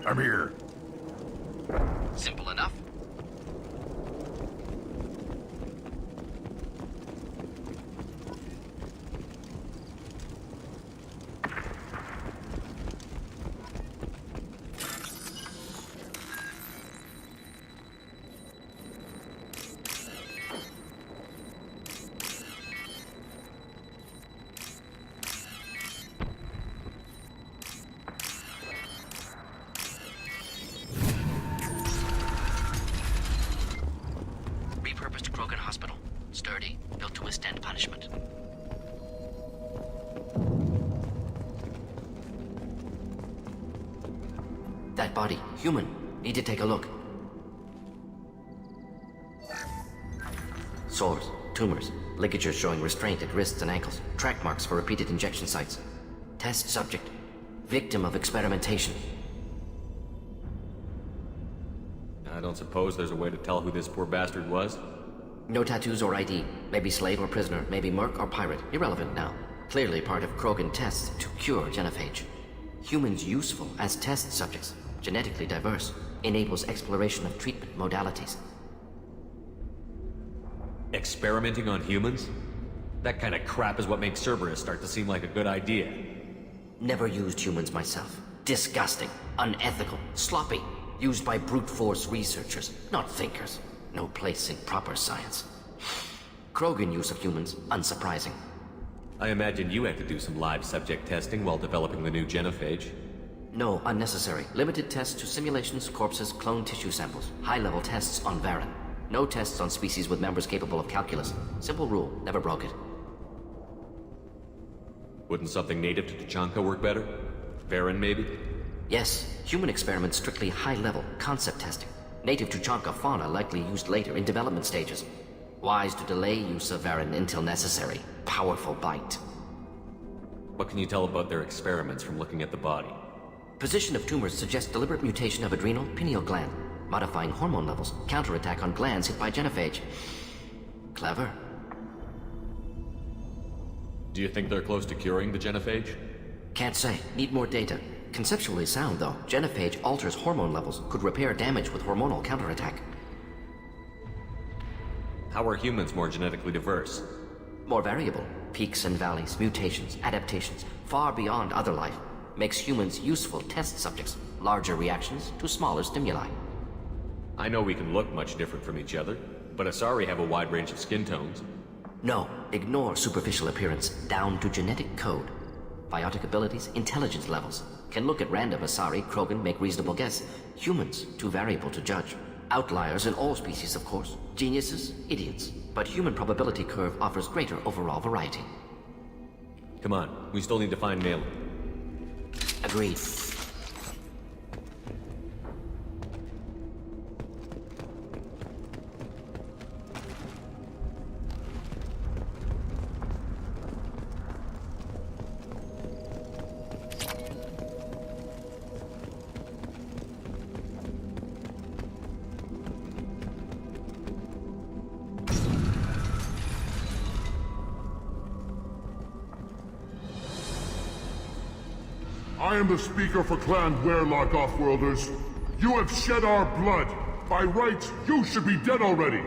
I'm here. Simple enough. Repurposed Krogan Hospital. Sturdy, built to withstand punishment. That body, human. Need to take a look. Sores, tumors, ligatures showing restraint at wrists and ankles, track marks for repeated injection sites. Test subject, victim of experimentation. I don't suppose there's a way to tell who this poor bastard was? No tattoos or ID. Maybe slave or prisoner, maybe merc or pirate. Irrelevant now. Clearly part of Krogan tests to cure genophage. Humans useful as test subjects. Genetically diverse. Enables exploration of treatment modalities. Experimenting on humans? That kind of crap is what makes Cerberus start to seem like a good idea. Never used humans myself. Disgusting. Unethical. Sloppy. Used by brute force researchers, not thinkers. No place in proper science. Krogan use of humans, unsurprising. I imagine you had to do some live subject testing while developing the new genophage. No, unnecessary. Limited tests to simulations, corpses, cloned tissue samples. High-level tests on Varen. No tests on species with members capable of calculus. Simple rule, never broke it. Wouldn't something native to Tuchanka work better? Varen, maybe? Yes, human experiments strictly high-level, concept testing. Native Tuchanka fauna likely used later in development stages. Wise to delay use of Varen until necessary. Powerful bite. What can you tell about their experiments from looking at the body? Position of tumors suggests deliberate mutation of adrenal pineal gland, modifying hormone levels, counterattack on glands hit by genophage. Clever. Do you think they're close to curing the genophage? Can't say. Need more data. Conceptually sound, though. Genophage alters hormone levels, could repair damage with hormonal counterattack. How are humans more genetically diverse? More variable. Peaks and valleys, mutations, adaptations, far beyond other life. Makes humans useful test subjects. Larger reactions to smaller stimuli. I know we can look much different from each other, but Asari have a wide range of skin tones. No, ignore superficial appearance, down to genetic code. Biotic abilities, intelligence levels. Can look at random Asari, Krogan, make reasonable guess. Humans, too variable to judge. Outliers in all species, of course. Geniuses, idiots. But human probability curve offers greater overall variety. Come on, we still need to find Malin. Agreed. I am the speaker for Clan Werlock, Offworlders. You have shed our blood. By rights, you should be dead already.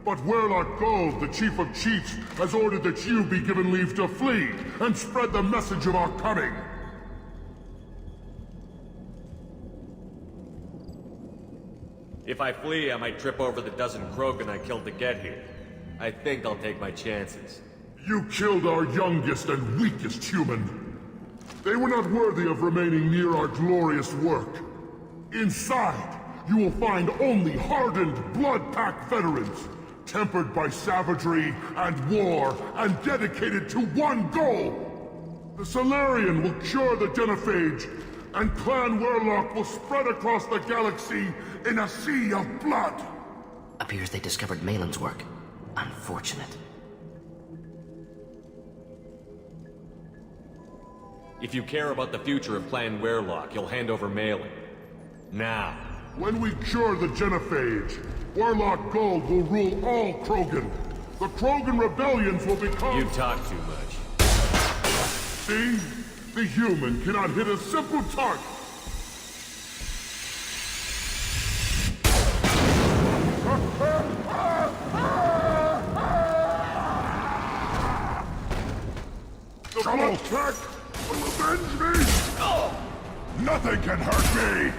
But Werlock Gold, the Chief of Chiefs, has ordered that you be given leave to flee and spread the message of our coming. If I flee, I might trip over the dozen Krogan I killed to get here. I think I'll take my chances. You killed our youngest and weakest human. They were not worthy of remaining near our glorious work. Inside, you will find only hardened, blood-packed veterans, tempered by savagery and war, and dedicated to one goal. The Solarian will cure the genophage, and Clan Werlock will spread across the galaxy in a sea of blood. Appears they discovered Malin's work. Unfortunate. If you care about the future of Clan Werlock, you'll hand over Malin. Now. When we cure the genophage, Werlock Gold will rule all Krogan. The Krogan rebellions will become— You talk too much. See? The human cannot hit a simple target. Trouble Tech will avenge me! Nothing can hurt me!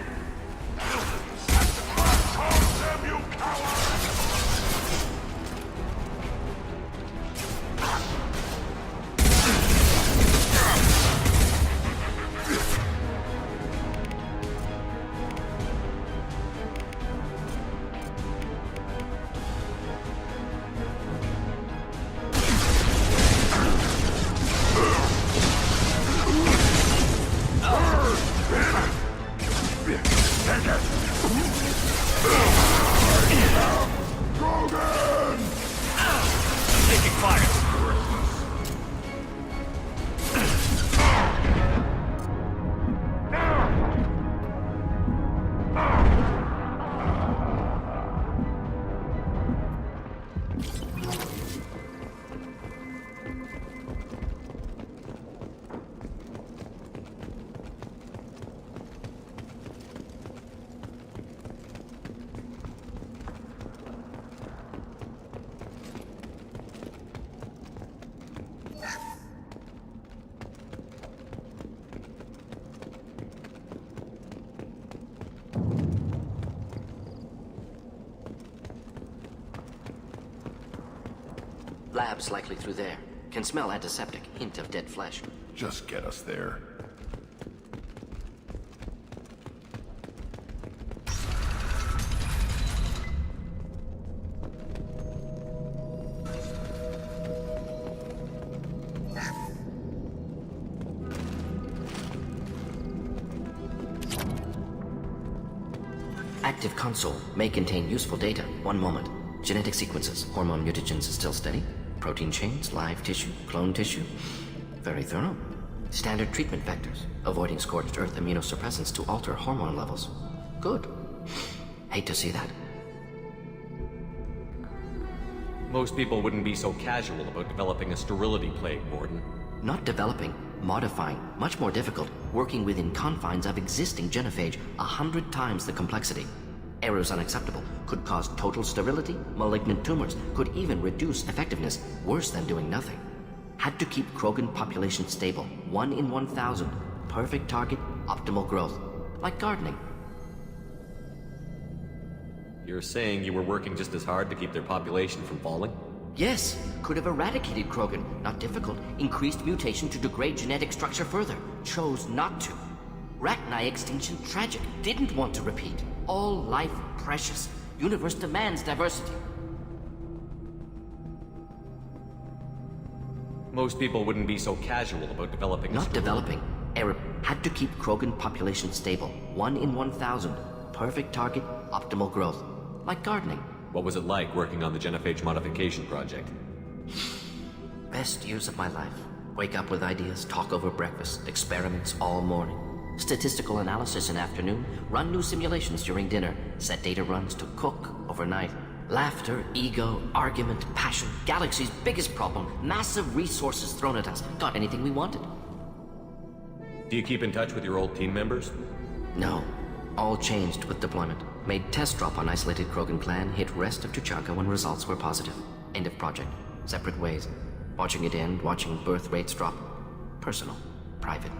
Damn you, coward! Lab's likely through there. Can smell antiseptic, hint of dead flesh. Just get us there. Active console may contain useful data. One moment. Genetic sequences. Hormone mutagens is still steady. Protein chains, live tissue, clone tissue. Very thorough. Standard treatment vectors. Avoiding scorched earth immunosuppressants to alter hormone levels. Good. Hate to see that. Most people wouldn't be so casual about developing a sterility plague, Morden. Not developing, modifying, much more difficult, working within confines of existing genophage, 100 times the complexity. Errors unacceptable, could cause total sterility, malignant tumors, could even reduce effectiveness, worse than doing nothing. Had to keep Krogan population stable, 1 in 1,000, perfect target, optimal growth, like gardening. You're saying you were working just as hard to keep their population from falling? Yes, could have eradicated Krogan, not difficult, increased mutation to degrade genetic structure further, chose not to. Rachni extinction tragic, didn't want to repeat. All life precious. Universe demands diversity. Most people wouldn't be so casual about developing a Not sterility. developing. Error. Had to keep Krogan population stable. 1 in 1,000. Perfect target, optimal growth. Like gardening. What was it like working on the genophage modification project? Best years of my life. Wake up with ideas, talk over breakfast, experiments all morning. Statistical analysis in afternoon, run new simulations during dinner, set data runs to cook overnight. Laughter, ego, argument, passion, galaxy's biggest problem, massive resources thrown at us. Got anything we wanted? Do you keep in touch with your old team members? No. All changed with deployment. Made test drop on isolated Krogan clan, hit rest of Tuchanka when results were positive. End of project. Separate ways. Watching it end, watching birth rates drop. Personal. Private.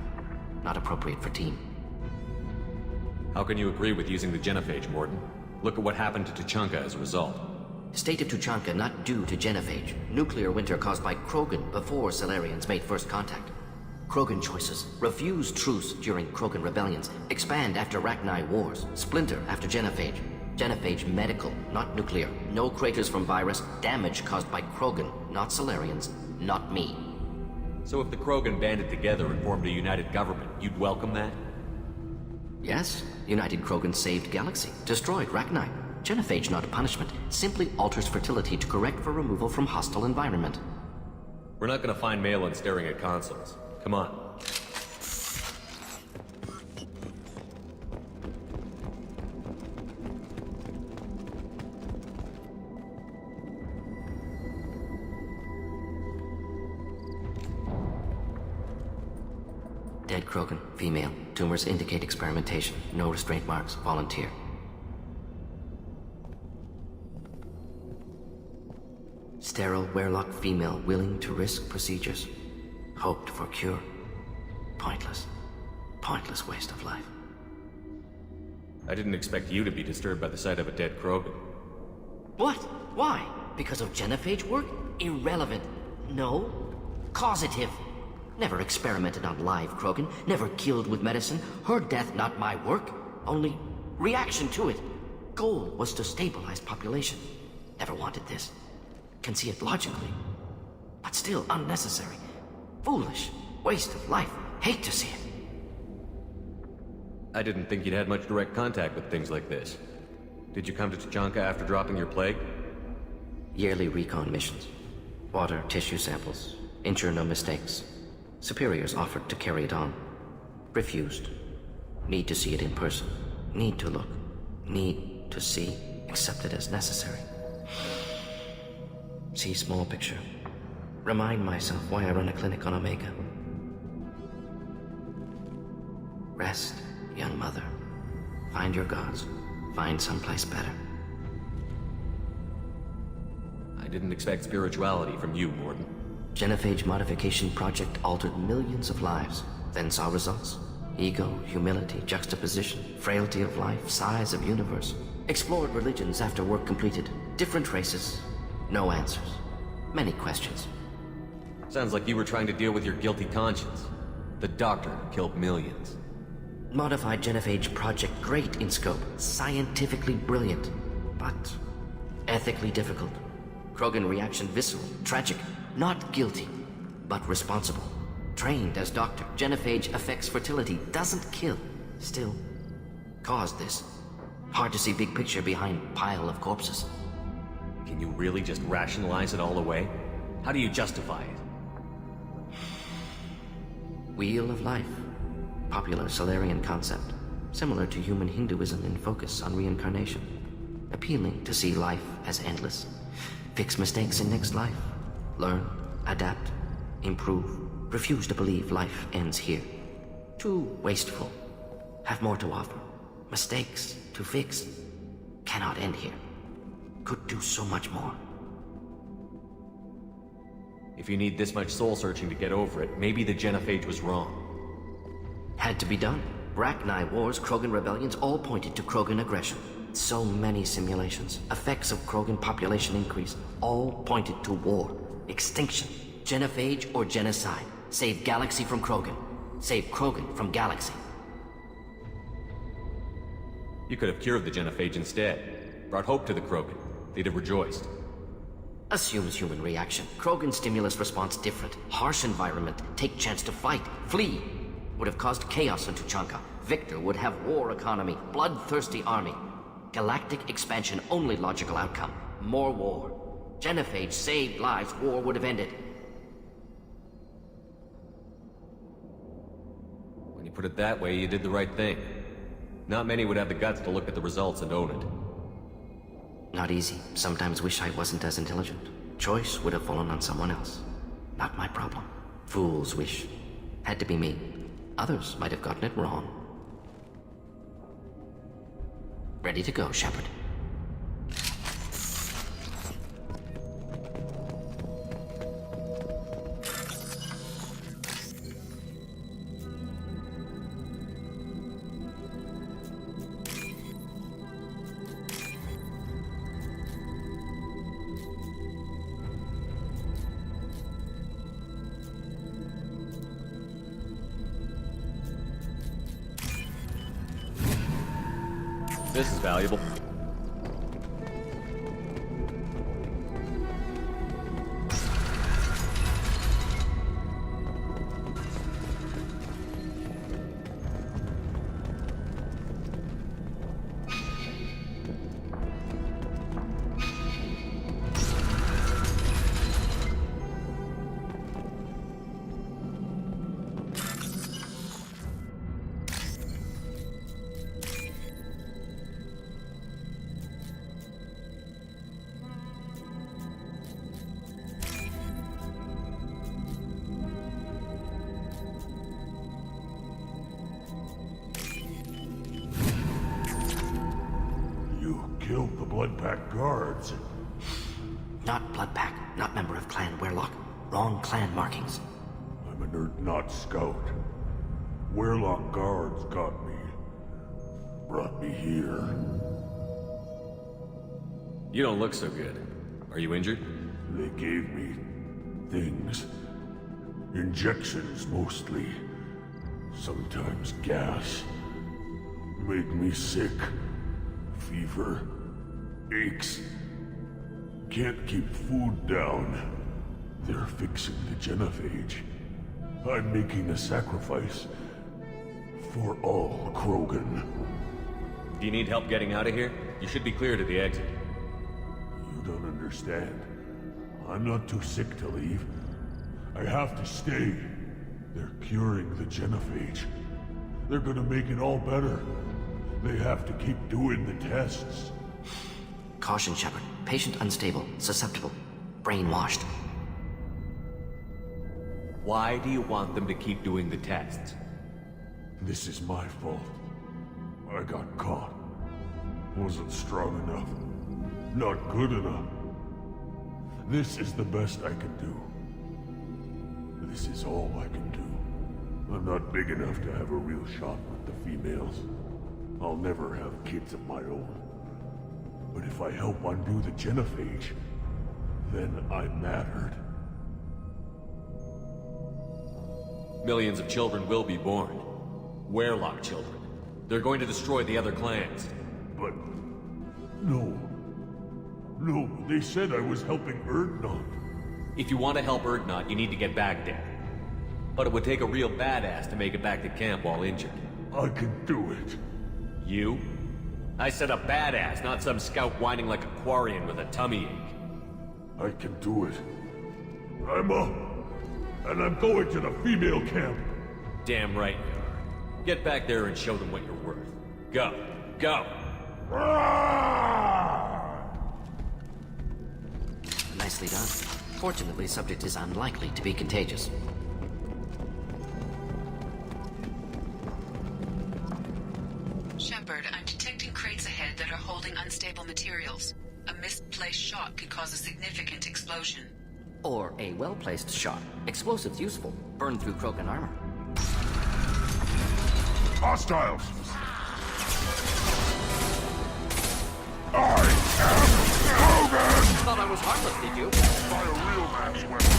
Not appropriate for team. How can you agree with using the genophage, Morden? Look at what happened to Tuchanka as a result. State of Tuchanka not due to genophage. Nuclear winter caused by Krogan before Salarians made first contact. Krogan choices. Refuse truce during Krogan rebellions. Expand after Rachni wars. Splinter after genophage. Genophage medical, not nuclear. No craters from virus. Damage caused by Krogan, not Salarians, not me. So if the Krogan banded together and formed a united government, you'd welcome that? Yes, United Krogan saved Galaxy, destroyed Rachni. Genophage not a punishment, simply alters fertility to correct for removal from hostile environment. We're not gonna find Malin staring at consoles. Come on. Dead Krogan, female. Tumors indicate experimentation. No restraint marks. Volunteer. Sterile Werelock female willing to risk procedures. Hoped for cure. Pointless. Pointless waste of life. I didn't expect you to be disturbed by the sight of a dead Krogan. What? Why? Because of genophage work? Irrelevant. No. Causative. Never experimented on live Krogan. Never killed with medicine. Her death not my work. Only reaction to it. Goal was to stabilize population. Never wanted this. Can see it logically. But still unnecessary. Foolish. Waste of life. Hate to see it. I didn't think you'd had much direct contact with things like this. Did you come to Tuchanka after dropping your plague? Yearly recon missions. Water, tissue samples. Ensure no mistakes. Superiors offered to carry it on. Refused. Need to see it in person. Need to look. Need to see. Accept it as necessary. See small picture. Remind myself why I run a clinic on Omega. Rest, young mother. Find your gods. Find someplace better. I didn't expect spirituality from you, Mordin. Genophage modification project altered millions of lives, then saw results. Ego, humility, juxtaposition, frailty of life, size of universe. Explored religions after work completed. Different races. No answers. Many questions. Sounds like you were trying to deal with your guilty conscience. The doctor who killed millions. Modified genophage project great in scope. Scientifically brilliant. But ethically difficult. Krogan reaction visceral, tragic. Not guilty, but responsible. Trained as doctor, genophage affects fertility, doesn't kill. Still, caused this. Hard to see big picture behind pile of corpses. Can you really just rationalize it all away? How do you justify it? Wheel of life. Popular Solarian concept. Similar to human Hinduism in focus on reincarnation. Appealing to see life as endless. Fix mistakes in next life. Learn, adapt, improve. Refuse to believe life ends here. Too wasteful. Have more to offer. Mistakes to fix. Cannot end here. Could do so much more. If you need this much soul-searching to get over it, maybe the genophage was wrong. Had to be done. Rachni wars, Krogan rebellions, all pointed to Krogan aggression. So many simulations. Effects of Krogan population increase. All pointed to war. Extinction. Genophage or genocide. Save galaxy from Krogan. Save Krogan from galaxy. You could have cured the genophage instead. Brought hope to the Krogan. They'd have rejoiced. Assumes human reaction. Krogan stimulus response different. Harsh environment. Take chance to fight. Flee. Would have caused chaos in Tuchanka. Victor would have war economy. Bloodthirsty army. Galactic expansion only logical outcome. More war. Genophage saved lives. War would have ended. When you put it that way, you did the right thing. Not many would have the guts to look at the results and own it. Not easy. Sometimes wish I wasn't as intelligent. Choice would have fallen on someone else. Not my problem. Fool's wish. Had to be me. Others might have gotten it wrong. Ready to go, Shepard. This is valuable. You killed the Blood Pack guards. Not Blood Pack. not member of Clan Werlock. Wrong clan markings. I'm an Urdnot scout. Werlock guards got me. Brought me here. You don't look so good. Are you injured? They gave me things. Injections, mostly. Sometimes gas. Made me sick. Fever. Aches. Can't keep food down. They're fixing the genophage. I'm making a sacrifice. For all Krogan. Do you need help getting out of here? You should be clear to the exit. You don't understand. I'm not too sick to leave. I have to stay. They're curing the genophage. They're gonna make it all better. They have to keep doing the tests. Caution, Shepard. Patient unstable, susceptible, brainwashed. Why do you want them to keep doing the tests? This is my fault. I got caught. Wasn't strong enough. Not good enough. This is the best I can do. This is all I can do. I'm not big enough to have a real shot with the females. I'll never have kids of my own. But if I help undo the genophage, then I mattered. Millions of children will be born. Werlock children. They're going to destroy the other clans. But... no. No, they said I was helping Urdnot. If you want to help Urdnot, you need to get back there. But it would take a real badass to make it back to camp while injured. I can do it. You? I said a badass, not some scout whining like a Quarian with a tummy ache. I can do it. I'm up. And I'm going to the female camp. Damn right you are. Get back there and show them what you're worth. Go. Go! Nicely done. Fortunately, subject is unlikely to be contagious. Shepard, I'm detecting crates ahead that are holding unstable materials. A misplaced shot could cause a significant explosion. Or a well-placed shot. Explosives useful. Burn through Krogan armor. Hostiles! I am Krogan! Thought I was harmless, did you? By a real man's weapon.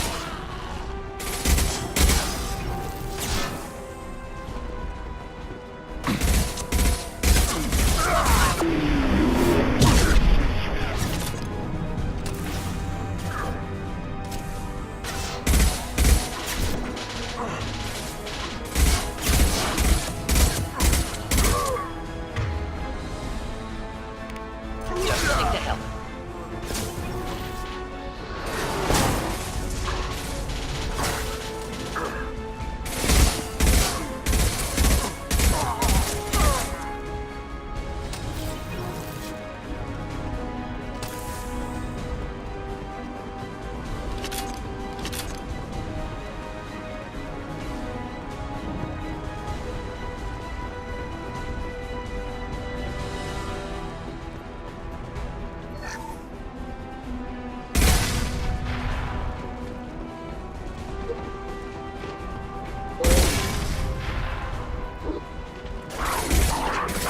Just running to help.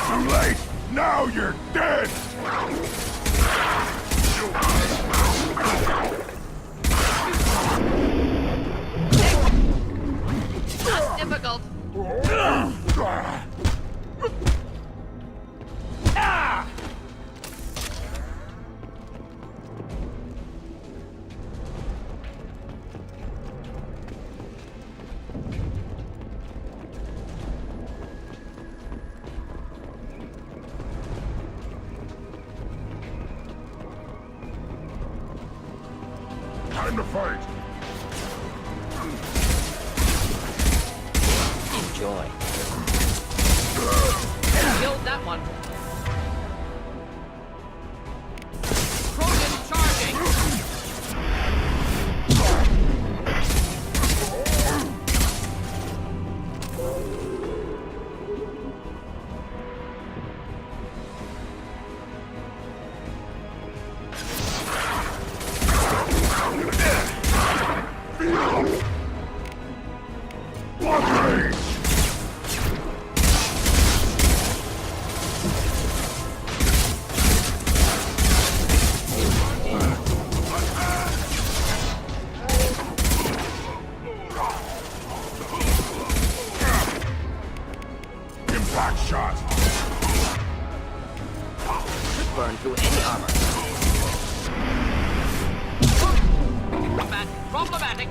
Too late! Now you're dead! Not difficult. Time to fight! Enjoy. Killed that one. Krogan charging! Back shot! Should burn through any armor. Combat problematic.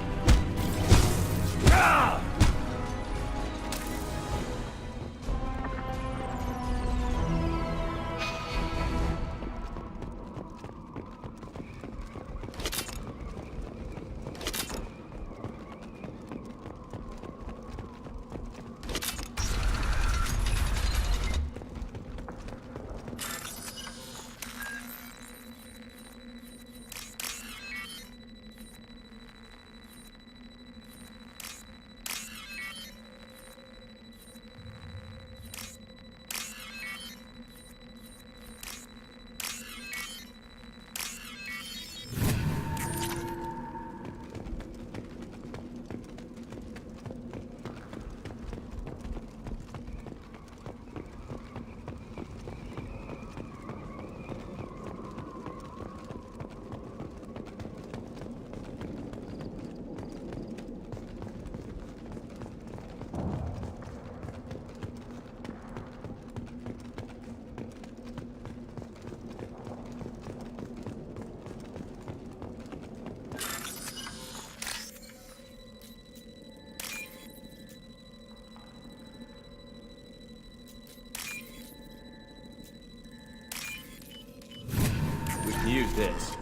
Use this.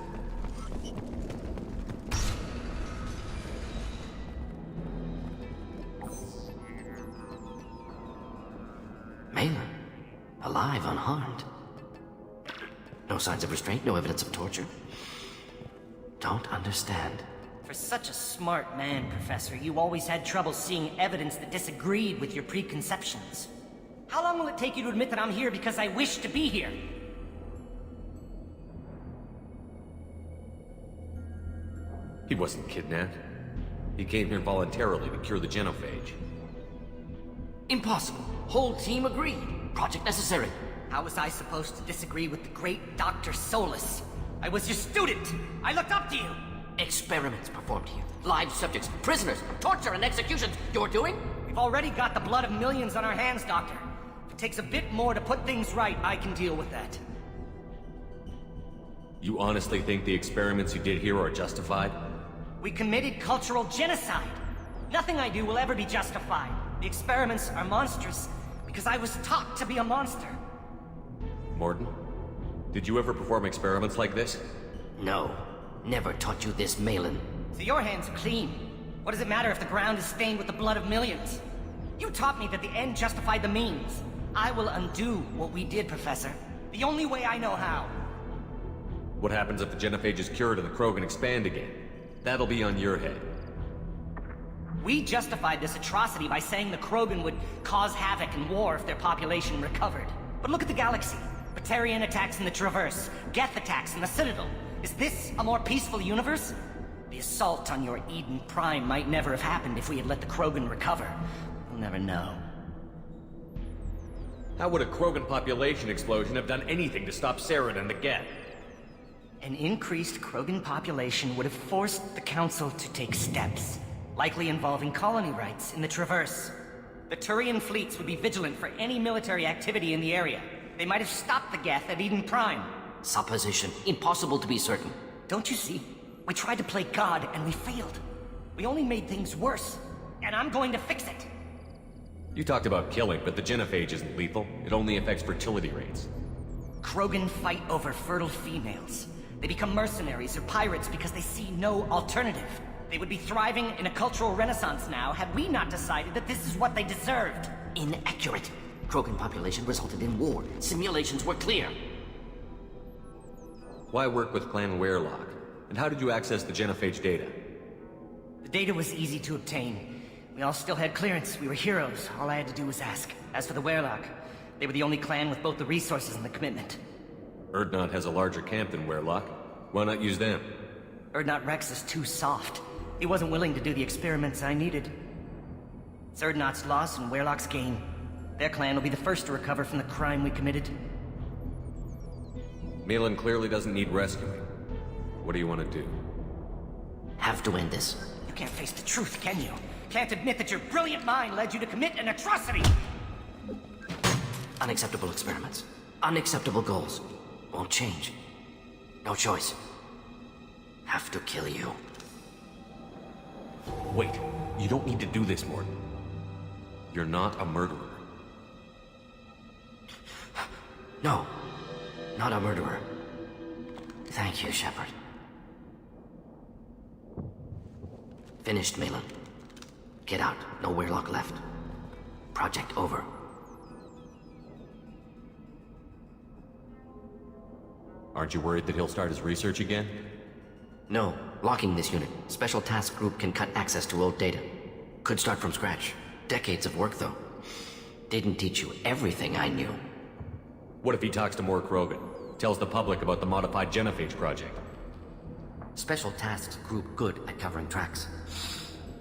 Malin, alive, unharmed. No signs of restraint, no evidence of torture. Don't understand. For such a smart man, Professor, you always had trouble seeing evidence that disagreed with your preconceptions. How long will it take you to admit that I'm here because I wish to be here? He wasn't kidnapped. He came here voluntarily to cure the genophage. Impossible. Whole team agreed. Project necessary. How was I supposed to disagree with the great Dr. Solus? I was your student! I looked up to you! Experiments performed here. Live subjects, prisoners, torture and executions. You're doing? We've already got the blood of millions on our hands, Doctor. If it takes a bit more to put things right, I can deal with that. You honestly think the experiments you did here are justified? We committed cultural genocide. Nothing I do will ever be justified. The experiments are monstrous because I was taught to be a monster. Morton, did you ever perform experiments like this? No. Never taught you this, Malin. So your hands are clean. What does it matter if the ground is stained with the blood of millions? You taught me that the end justified the means. I will undo what we did, Professor. The only way I know how. What happens if the genophage is cured and the Krogan expand again? That'll be on your head. We justified this atrocity by saying the Krogan would cause havoc and war if their population recovered. But look at the galaxy. Batarian attacks in the Traverse, Geth attacks in the Citadel. Is this a more peaceful universe? The assault on your Eden Prime might never have happened if we had let the Krogan recover. We'll never know. How would a Krogan population explosion have done anything to stop Saren and the Geth? An increased Krogan population would have forced the Council to take steps, likely involving colony rights in the Traverse. The Turian fleets would be vigilant for any military activity in the area. They might have stopped the Geth at Eden Prime. Supposition. Impossible to be certain. Don't you see? We tried to play God and we failed. We only made things worse. And I'm going to fix it. You talked about killing, but the genophage isn't lethal. It only affects fertility rates. Krogan fight over fertile females. They become mercenaries or pirates because they see no alternative. They would be thriving in a cultural renaissance now had we not decided that this is what they deserved. Inaccurate. Krogan population resulted in war. Simulations were clear. Why work with Clan Weirlock? And how did you access the genophage data? The data was easy to obtain. We all still had clearance. We were heroes. All I had to do was ask. As for the Weirlock, they were the only clan with both the resources and the commitment. Urdnot has a larger camp than Weirlock. Why not use them? Urdnot Rex is too soft. He wasn't willing to do the experiments I needed. It's Urdnot's loss and Weirlock's gain. Their clan will be the first to recover from the crime we committed. Malin clearly doesn't need rescuing. What do you want to do? Have to end this. You can't face the truth, can you? Can't admit that your brilliant mind led you to commit an atrocity! Unacceptable experiments. Unacceptable goals. Won't change. No choice. Have to kill you. Wait, you don't need to do this, Morton. You're not a murderer. No, not a murderer. Thank you, Shepard. Finished, Malin. Get out. No Weirlock left. Project over. Aren't you worried that he'll start his research again? No. Locking this unit. Special Task Group can cut access to old data. Could start from scratch. Decades of work, though. Didn't teach you everything I knew. What if he talks to more Krogan? Tells the public about the modified genophage project? Special Tasks Group good at covering tracks.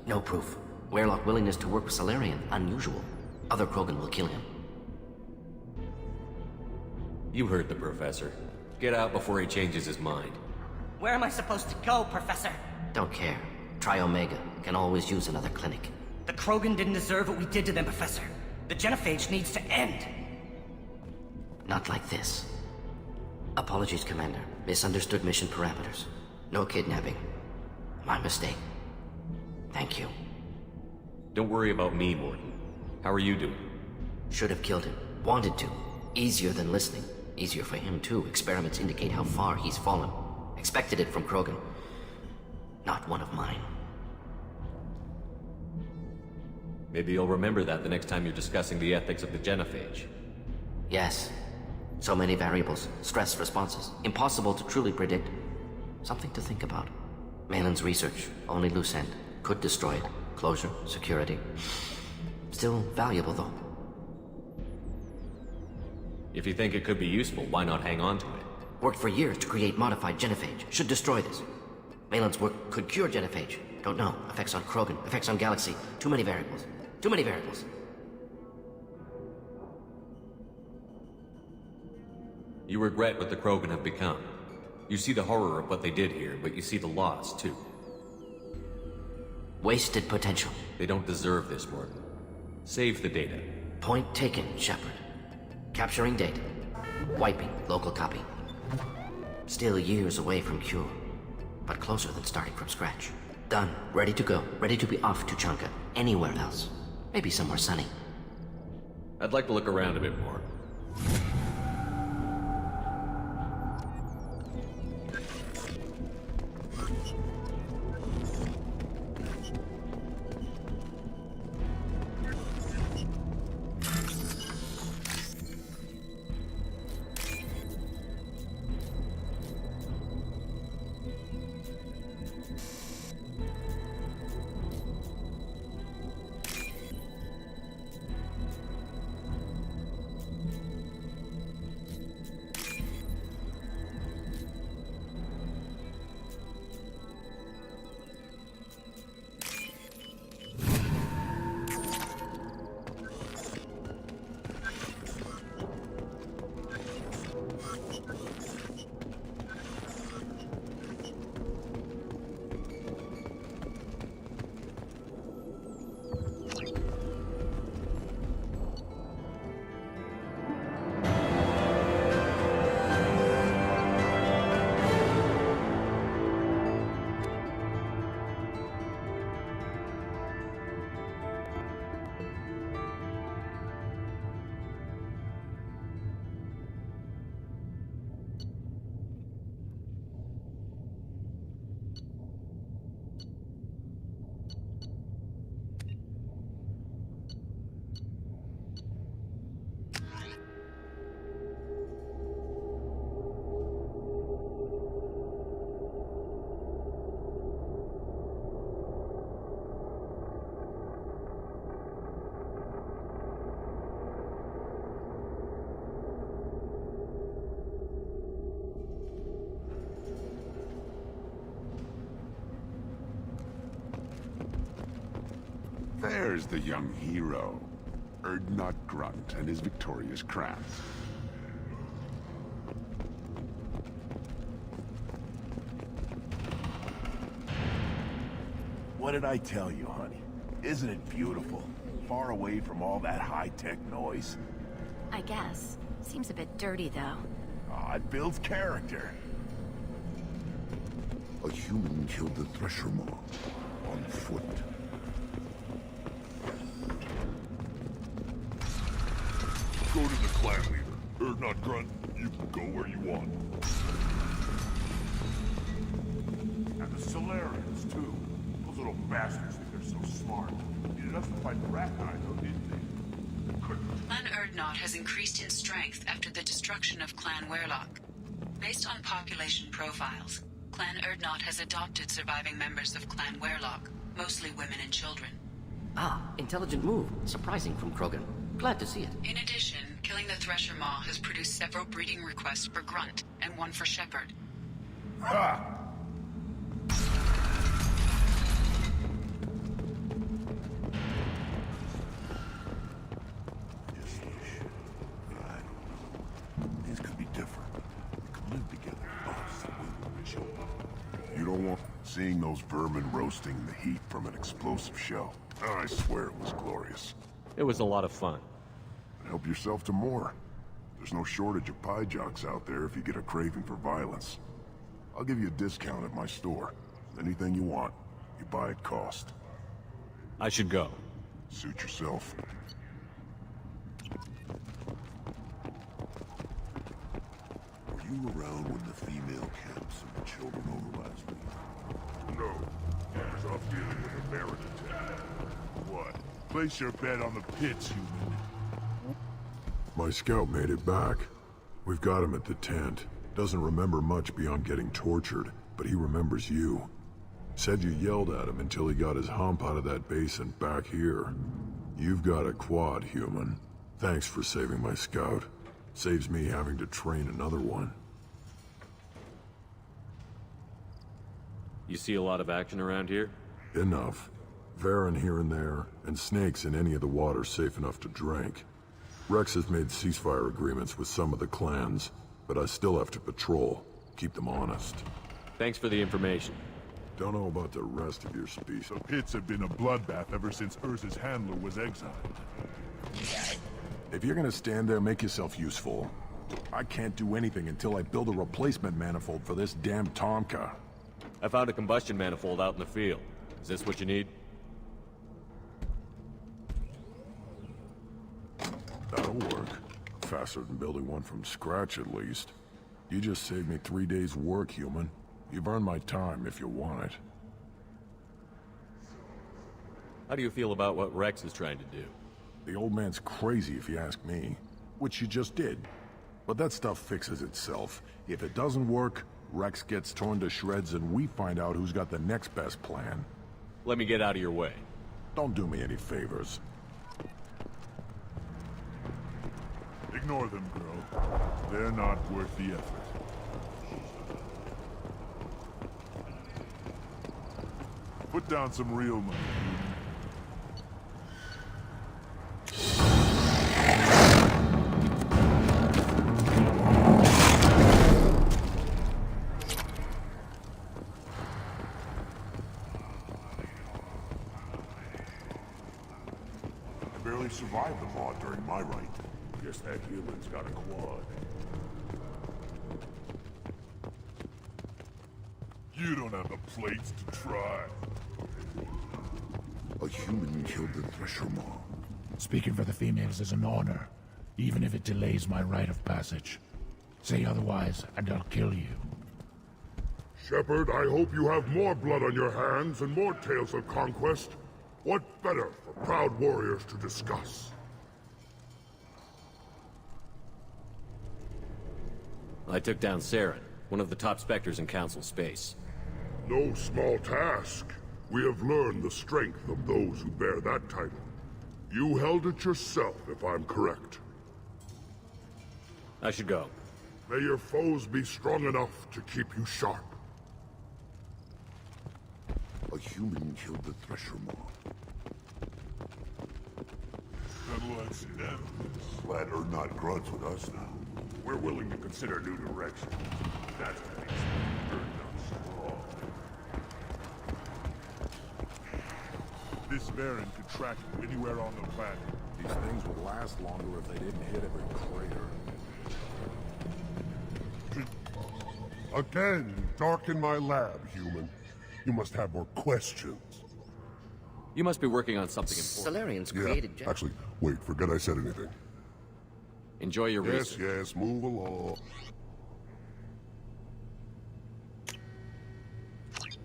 No proof. Weirlock willingness to work with Salarian, unusual. Other Krogan will kill him. You heard the Professor. Get out before he changes his mind. Where am I supposed to go, Professor? Don't care. Try Omega. Can always use another clinic. The Krogan didn't deserve what we did to them, Professor. The genophage needs to end. Not like this. Apologies, Commander. Misunderstood mission parameters. No kidnapping. My mistake. Thank you. Don't worry about me, Morton. How are you doing? Should have killed him. Wanted to. Easier than listening. Easier for him, too. Experiments indicate how far he's fallen. Expected it from Krogan. Not one of mine. Maybe you'll remember that the next time you're discussing the ethics of the genophage. Yes. So many variables. Stress responses. Impossible to truly predict. Something to think about. Malin's research. Only loose end. Could destroy it. Closure. Security. Still valuable, though. If you think it could be useful, why not hang on to it? Worked for years to create modified genophage. Should destroy this. Malin's work could cure genophage. Don't know. Effects on Krogan. Effects on Galaxy. Too many variables. Too many variables. You regret what the Krogan have become. You see the horror of what they did here, but you see the loss, too. Wasted potential. They don't deserve this, Morton. Save the data. Point taken, Shepard. Capturing data. Wiping local copy. Still years away from cure, but closer than starting from scratch. Done. Ready to go. Ready to be off to Chanka. Anywhere else. Maybe somewhere sunny. I'd like to look around a bit more. There's the young hero, Urdnot Grunt and his victorious crown. What did I tell you, honey? Isn't it beautiful? Far away from all that high-tech noise. I guess. Seems a bit dirty, though. Aw, it builds character. A human killed the Thresher Maw on foot. Go to the clan leader. Not Grunt. You can go where you want. And the Solarians, too. Those little bastards think they're so smart. Needed us to fight the Rat Guy, though, didn't they? Clan Urdnot has increased in strength after the destruction of Clan Werlock. Based on population profiles, Clan Urdnot has adopted surviving members of Clan Werlock, mostly women and children. Ah, intelligent move. Surprising from Krogan. Glad to see it. In addition, killing the Thresher Maw has produced several breeding requests for Grunt, and one for Shepard. Ha! Things could be different. We could live together, us and women and children. You don't want seeing those vermin roasting in the heat from an explosive shell. I swear it was glorious. It was a lot of fun. Help yourself to more. There's no shortage of pie jocks out there if you get a craving for violence. I'll give you a discount at my store. Anything you want, you buy at cost. I should go. Suit yourself. Were you around when the female camps sent the children over last week? No. I was off dealing with a merit attack. What? Place your bet on the pits, human. My scout made it back. We've got him at the tent. Doesn't remember much beyond getting tortured, but he remembers you. Said you yelled at him until he got his hump out of that basin back here. You've got a quad, human. Thanks for saving my scout. Saves me having to train another one. You see a lot of action around here? Enough. Varen here and there, and snakes in any of the water safe enough to drink. Rex has made ceasefire agreements with some of the clans, but I still have to patrol, keep them honest. Thanks for the information. Don't know about the rest of your species. The pits have been a bloodbath ever since Urza's handler was exiled. If you're gonna stand there, make yourself useful. I can't do anything until I build a replacement manifold for this damn Tomka. I found a combustion manifold out in the field. Is this what you need? That'll work. Faster than building one from scratch, at least. You just saved me 3 days' work, human. You've earned my time if you want it. How do you feel about what Rex is trying to do? The old man's crazy if you ask me. Which you just did. But that stuff fixes itself. If it doesn't work, Rex gets torn to shreds and we find out who's got the next best plan. Let me get out of your way. Don't do me any favors. Ignore them, girl. They're not worth the effort. Put down some real money. I barely survived the Maw during my reign. Guess that human's got a quad. You don't have the plates to try. A human killed the Thresher Maw. Speaking for the females is an honor, even if it delays my rite of passage. Say otherwise, and I'll kill you. Shepard, I hope you have more blood on your hands and more tales of conquest. What better for proud warriors to discuss? I took down Saren, one of the top Spectres in Council space. No small task. We have learned the strength of those who bear that title. You held it yourself, if I'm correct. I should go. May your foes be strong enough to keep you sharp. A human killed the Thresher Maw. Then let's end this. Glad Urdnot Grunt's with us now. We're willing to consider new direction. That's what makes Urdnot strong. This Baron could track you anywhere on the planet. These things would last longer if they didn't hit every crater. Again, you darken my lab, human. You must have more questions. You must be working on something important. Solarians created... Yeah, actually, wait, forget I said anything. Enjoy your Yes, research. yes, move along.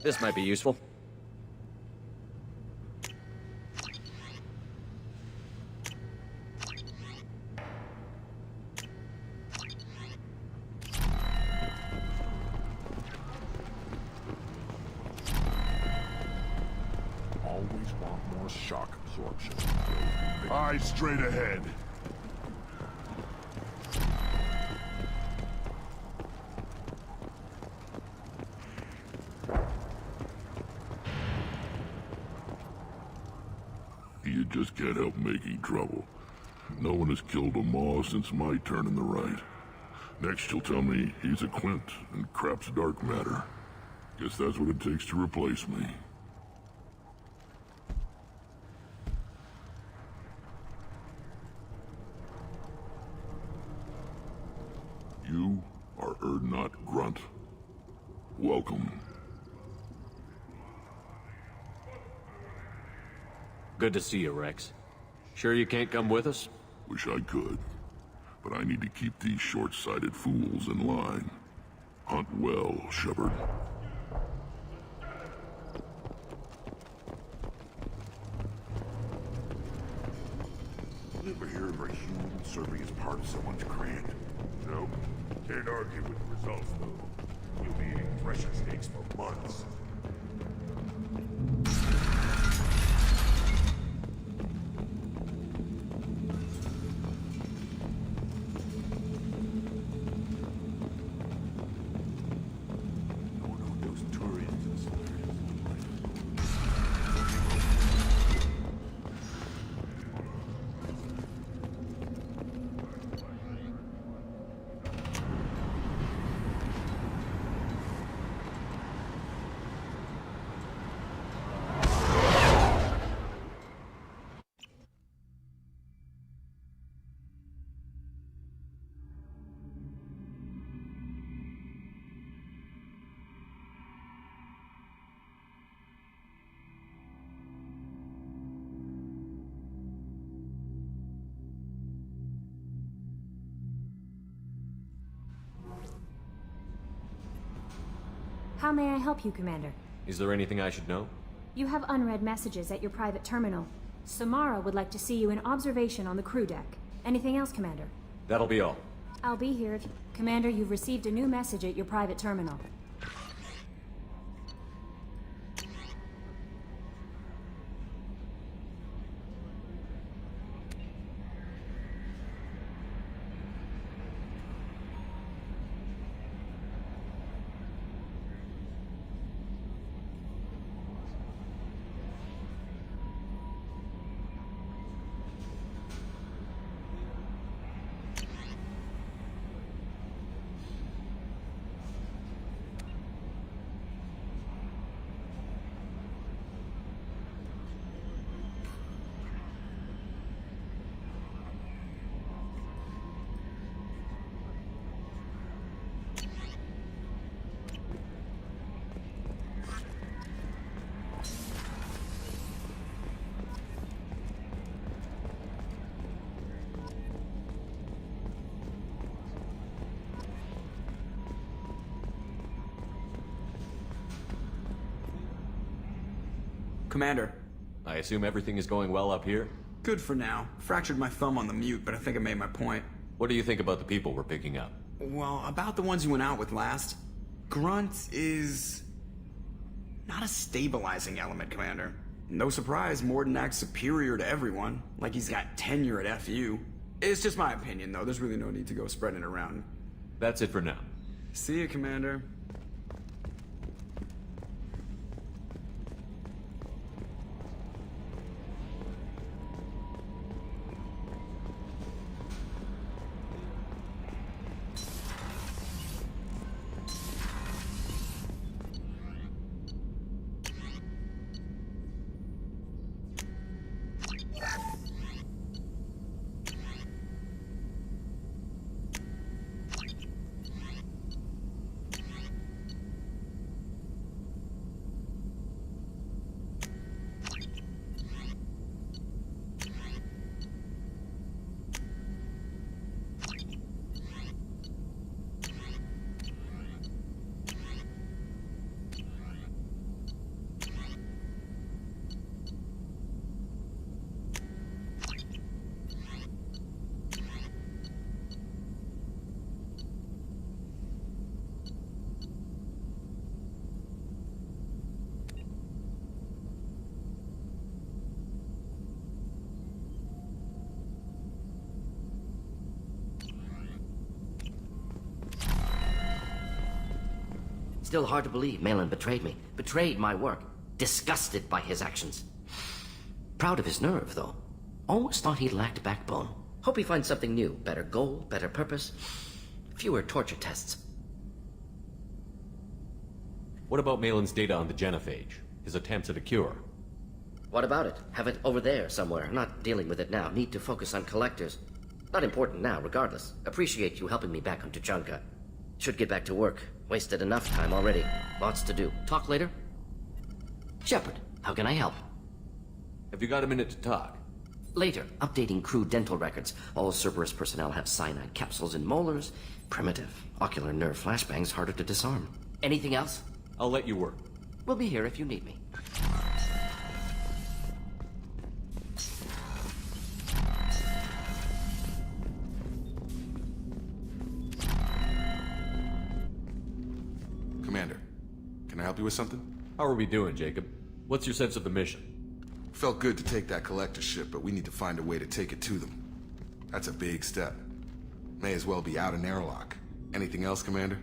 This might be useful. Always want more shock absorption. Eyes straight ahead. You just can't help making trouble. No one has killed a Maw since my turn in the right. Next you'll tell me he's a Quint and crap's dark matter. Guess that's what it takes to replace me. You are Urdnot Grunt. Welcome. Good to see you, Rex. Sure you can't come with us? Wish I could. But I need to keep these short-sighted fools in line. Hunt well, Shepard. You ever hear of a human serving as part of someone's grant? Nope. Can't argue with the results, though. You'll be eating pressure steaks for months. How may I help you, Commander? Is there anything I should know? You have unread messages at your private terminal. Samara would like to see you in observation on the crew deck. Anything else, Commander? That'll be all. I'll be here if you... Commander, you've received a new message at your private terminal. Commander. I assume everything is going well up here? Good for now. Fractured my thumb on the mute, but I think I made my point. What do you think about the people we're picking up? Well, about the ones you went out with last. Grunt is... not a stabilizing element, Commander. No surprise, Morden acts superior to everyone, like he's got tenure at FU. It's just my opinion, though. There's really no need to go spreading it around. That's it for now. See you, Commander. Still hard to believe Malin betrayed me. Betrayed my work. Disgusted by his actions. Proud of his nerve, though. Always thought he lacked backbone. Hope he finds something new. Better goal, better purpose. Fewer torture tests. What about Malin's data on the genophage? His attempts at a cure? What about it? Have it over there somewhere. Not dealing with it now. Need to focus on collectors. Not important now, regardless. Appreciate you helping me back on Tuchanka. Should get back to work. Wasted enough time already. Lots to do. Talk later? Shepard, how can I help? Have you got a minute to talk? Later, updating crew dental records. All Cerberus personnel have cyanide capsules in molars. Primitive. Ocular nerve flashbangs harder to disarm. Anything else? I'll let you work. We'll be here if you need me. Commander, can I help you with something? How are we doing, Jacob? What's your sense of the mission? Felt good to take that collector ship, but we need to find a way to take it to them. That's a big step. May as well be out in airlock. Anything else, Commander?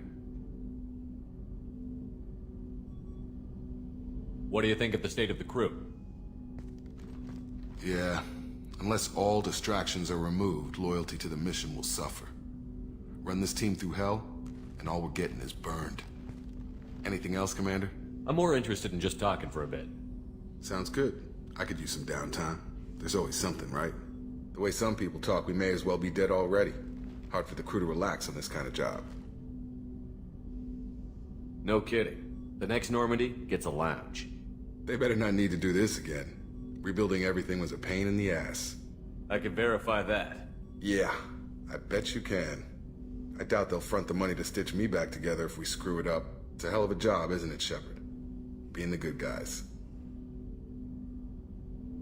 What do you think of the state of the crew? Yeah, unless all distractions are removed, loyalty to the mission will suffer. Run this team through hell, and all we're getting is burned. Anything else, Commander? I'm more interested in just talking for a bit. Sounds good. I could use some downtime. There's always something, right? The way some people talk, we may as well be dead already. Hard for the crew to relax on this kind of job. No kidding. The next Normandy gets a lounge. They better not need to do this again. Rebuilding everything was a pain in the ass. I can verify that. Yeah, I bet you can. I doubt they'll front the money to stitch me back together if we screw it up. It's a hell of a job, isn't it, Shepard? Being the good guys.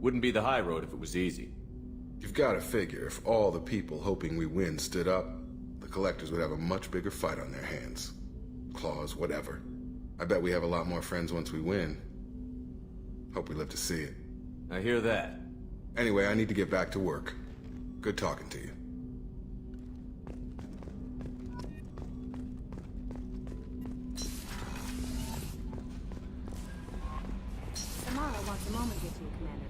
Wouldn't be the high road if it was easy. You've got to figure, if all the people hoping we win stood up, the collectors would have a much bigger fight on their hands. Claws, whatever. I bet we have a lot more friends once we win. Hope we live to see it. I hear that. Anyway, I need to get back to work. Good talking to you. Samara wants a moment with you, Commander.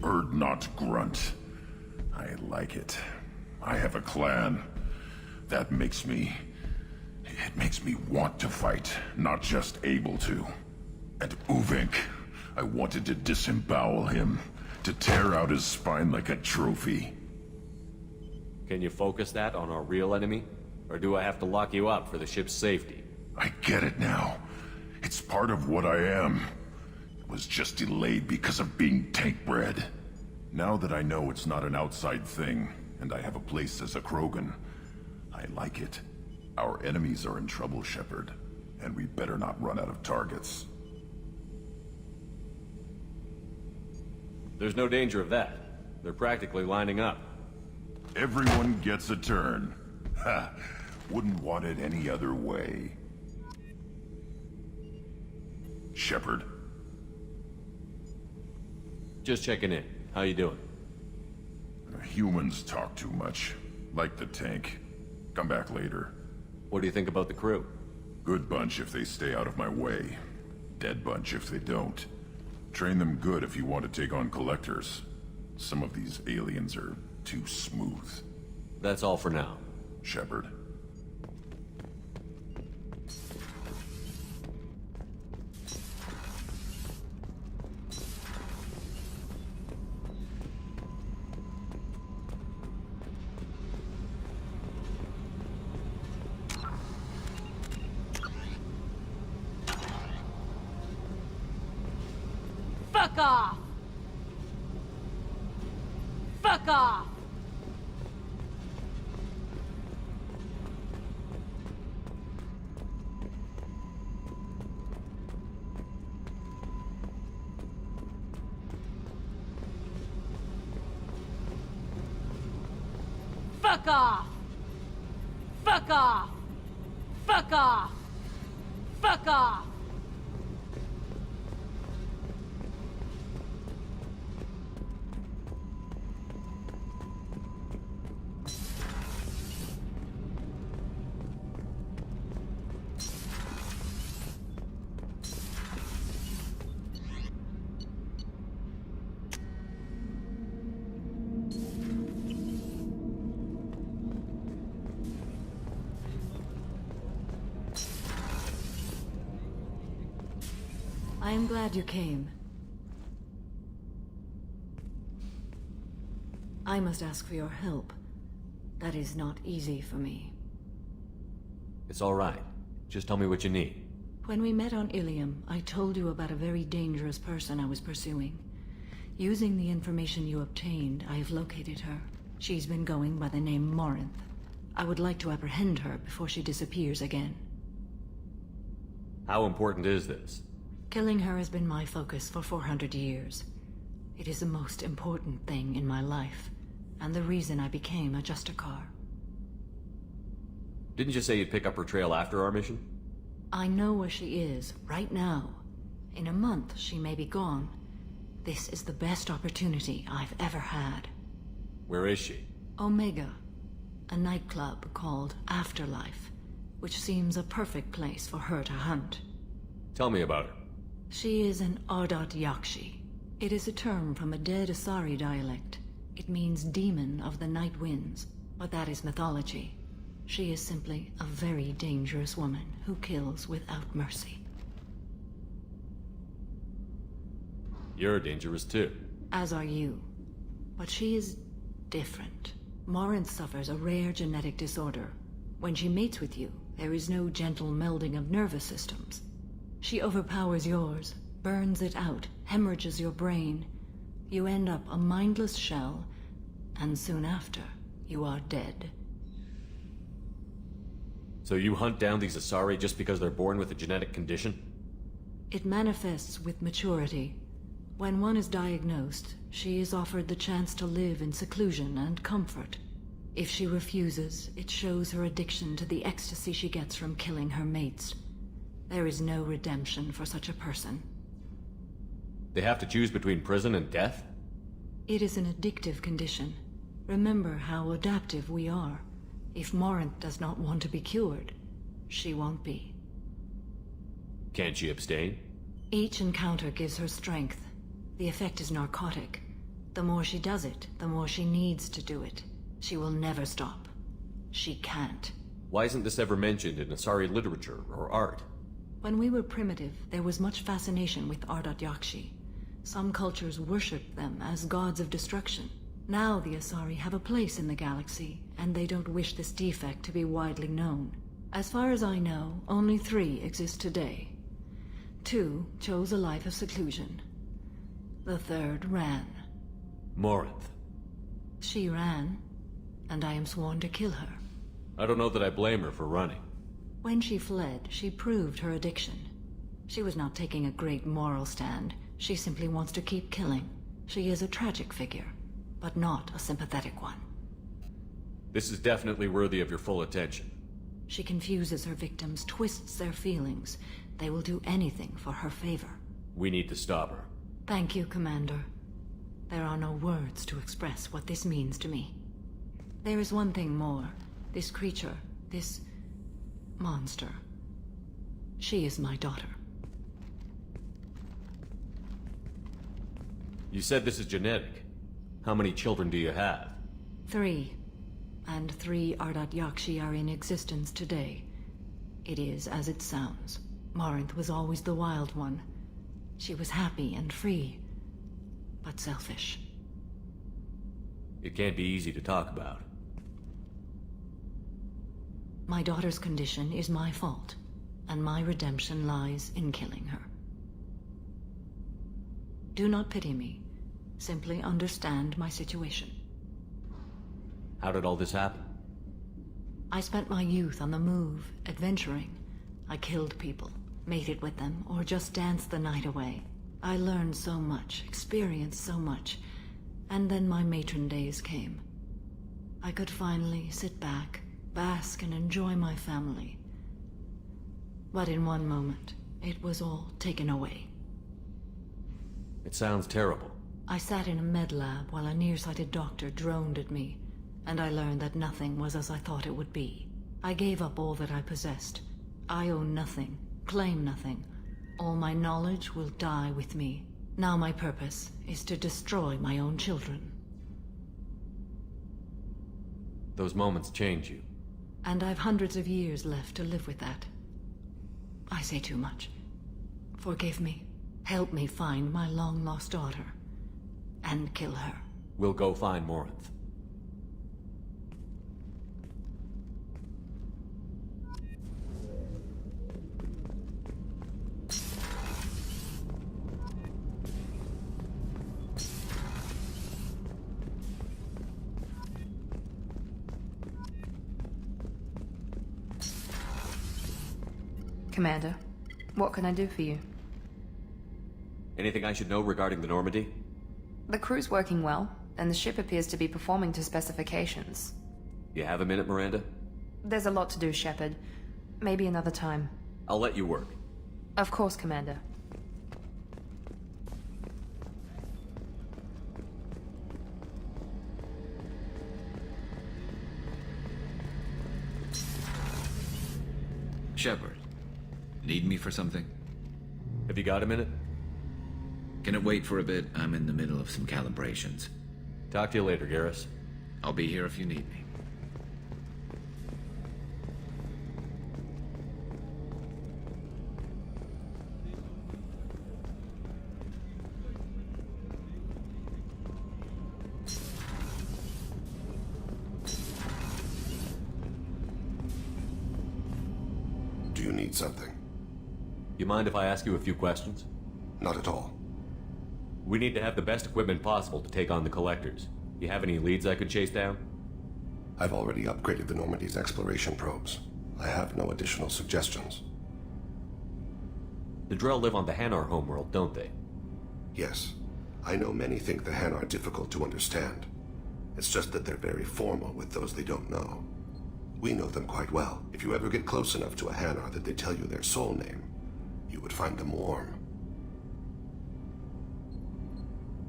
Urdnot grunt. I like it. I have a clan. That makes me... It makes me want to fight, not just able to. And Uvink, I wanted to disembowel him, to tear out his spine like a trophy. Can you focus that on our real enemy? Or do I have to lock you up for the ship's safety? I get it now. It's part of what I am. It was just delayed because of being tank-bred. Now that I know it's not an outside thing, and I have a place as a Krogan, I like it. Our enemies are in trouble, Shepard, and we better not run out of targets. There's no danger of that. They're practically lining up. Everyone gets a turn. Ha! Wouldn't want it any other way. Shepard. Just checking in. How you doing? Humans talk too much. Like the tank. Come back later. What do you think about the crew? Good bunch if they stay out of my way. Dead bunch if they don't. Train them good if you want to take on collectors. Some of these aliens are too smooth. That's all for now. Shepard. Fuck off! Fuck off! Fuck off! Fuck off! Fuck off! Fuck off! I am glad you came. I must ask for your help. That is not easy for me. It's all right. Just tell me what you need. When we met on Ilium, I told you about a very dangerous person I was pursuing. Using the information you obtained, I have located her. She's been going by the name Morinth. I would like to apprehend her before she disappears again. How important is this? Killing her has been my focus for 400 years. It is the most important thing in my life, and the reason I became a Justicar. Didn't you say you'd pick up her trail after our mission? I know where she is, right now. In a month, she may be gone. This is the best opportunity I've ever had. Where is she? Omega, a nightclub called Afterlife, which seems a perfect place for her to hunt. Tell me about her. She is an Ardat Yakshi. It is a term from a dead Asari dialect. It means demon of the night winds, but that is mythology. She is simply a very dangerous woman who kills without mercy. You're dangerous too. As are you. But she is different. Morinth suffers a rare genetic disorder. When she mates with you, there is no gentle melding of nervous systems. She overpowers yours, burns it out, hemorrhages your brain. You end up a mindless shell, and soon after, you are dead. So you hunt down these Asari just because they're born with a genetic condition? It manifests with maturity. When one is diagnosed, she is offered the chance to live in seclusion and comfort. If she refuses, it shows her addiction to the ecstasy she gets from killing her mates. There is no redemption for such a person. They have to choose between prison and death? It is an addictive condition. Remember how adaptive we are. If Morinth does not want to be cured, she won't be. Can't she abstain? Each encounter gives her strength. The effect is narcotic. The more she does it, the more she needs to do it. She will never stop. She can't. Why isn't this ever mentioned in Asari literature or art? When we were primitive, there was much fascination with Ardat Yakshi. Some cultures worshipped them as gods of destruction. Now the Asari have a place in the galaxy, and they don't wish this defect to be widely known. As far as I know, only 3 exist today. 2 chose a life of seclusion. The 3rd ran. Morinth. She ran, and I am sworn to kill her. I don't know that I blame her for running. When she fled, she proved her addiction. She was not taking a great moral stand. She simply wants to keep killing. She is a tragic figure, but not a sympathetic one. This is definitely worthy of your full attention. She confuses her victims, twists their feelings. They will do anything for her favor. We need to stop her. Thank you, Commander. There are no words to express what this means to me. There is one thing more. This creature, this monster. She is my daughter. You said this is genetic. How many children do you have? 3. And 3 Ardat Yakshi are in existence today. It is as it sounds. Morinth was always the wild one. She was happy and free, but selfish. It can't be easy to talk about. My daughter's condition is my fault, and my redemption lies in killing her. Do not pity me. Simply understand my situation. How did all this happen? I spent my youth on the move, adventuring. I killed people, mated with them, or just danced the night away. I learned so much, experienced so much, and then my matron days came. I could finally sit back, bask and enjoy my family. But in one moment, it was all taken away. It sounds terrible. I sat in a med lab while a nearsighted doctor droned at me, and I learned that nothing was as I thought it would be. I gave up all that I possessed. I own nothing, claim nothing. All my knowledge will die with me. Now my purpose is to destroy my own children. Those moments change you. And I've hundreds of years left to live with that. I say too much. Forgive me. Help me find my long-lost daughter. And kill her. We'll go find Morinth. Commander, what can I do for you? Anything I should know regarding the Normandy? The crew's working well, and the ship appears to be performing to specifications. You have a minute, Miranda? There's a lot to do, Shepard. Maybe another time. I'll let you work. Of course, Commander. Shepard, need me for something? Have you got a minute? Can it wait for a bit? I'm in the middle of some calibrations. Talk to you later, Garrus. I'll be here if you need me. Do you need something? You mind if I ask you a few questions? Not at all. We need to have the best equipment possible to take on the Collectors. You have any leads I could chase down? I've already upgraded the Normandy's exploration probes. I have no additional suggestions. The Drell live on the Hanar homeworld, don't they? Yes. I know many think the Hanar difficult to understand. It's just that they're very formal with those they don't know. We know them quite well. If you ever get close enough to a Hanar that they tell you their soul name, you would find them warm.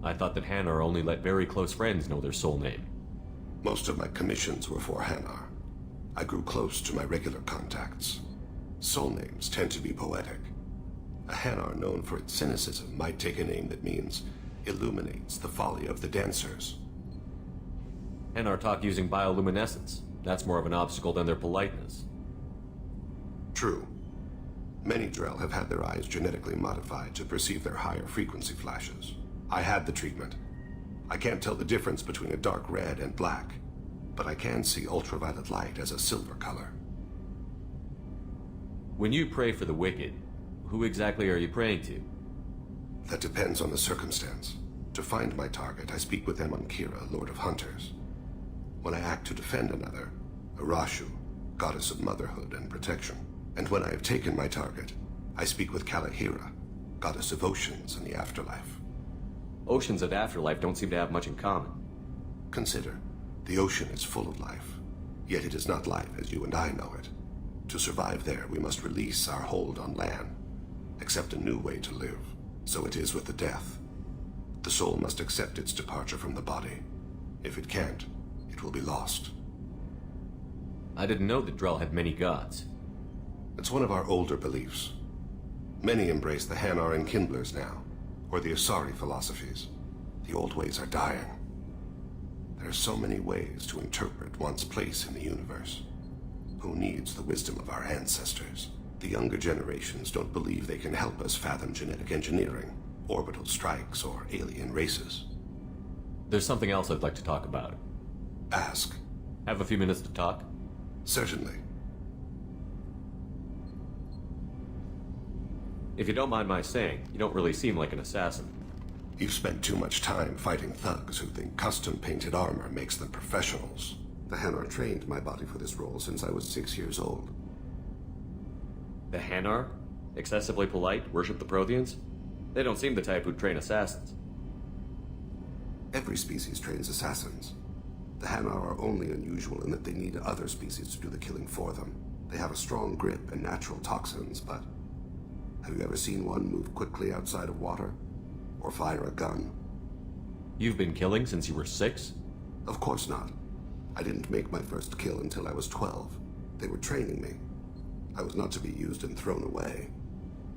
I thought that Hanar only let very close friends know their soul name. Most of my commissions were for Hanar. I grew close to my regular contacts. Soul names tend to be poetic. A Hanar known for its cynicism might take a name that means illuminates the folly of the dancers. Hanar talk using bioluminescence. That's more of an obstacle than their politeness. True. Many Drell have had their eyes genetically modified to perceive their higher frequency flashes. I had the treatment. I can't tell the difference between a dark red and black, but I can see ultraviolet light as a silver color. When you pray for the wicked, who exactly are you praying to? That depends on the circumstance. To find my target, I speak with them on Kira, Lord of Hunters. When I act to defend another, Arashu, goddess of motherhood and protection. And when I have taken my target, I speak with Kalahira, goddess of oceans and the afterlife. Oceans and afterlife don't seem to have much in common. Consider, the ocean is full of life, yet it is not life as you and I know it. To survive there, we must release our hold on land, accept a new way to live. So it is with the death. The soul must accept its departure from the body. If it can't, it will be lost. I didn't know that Drell had many gods. It's one of our older beliefs. Many embrace the Hanar and Kindlers now, or the Asari philosophies. The old ways are dying. There are so many ways to interpret one's place in the universe. Who needs the wisdom of our ancestors? The younger generations don't believe they can help us fathom genetic engineering, orbital strikes, or alien races. There's something else I'd like to talk about. Ask. Have a few minutes to talk? Certainly. If you don't mind my saying, you don't really seem like an assassin. You've spent too much time fighting thugs who think custom-painted armor makes them professionals. The Hanar trained my body for this role since I was 6 years old. The Hanar? Excessively polite, worship the Protheans? They don't seem the type who'd train assassins. Every species trains assassins. The Hanar are only unusual in that they need other species to do the killing for them. They have a strong grip and natural toxins, but have you ever seen one move quickly outside of water? Or fire a gun? You've been killing since you were 6? Of course not. I didn't make my first kill until I was 12. They were training me. I was not to be used and thrown away.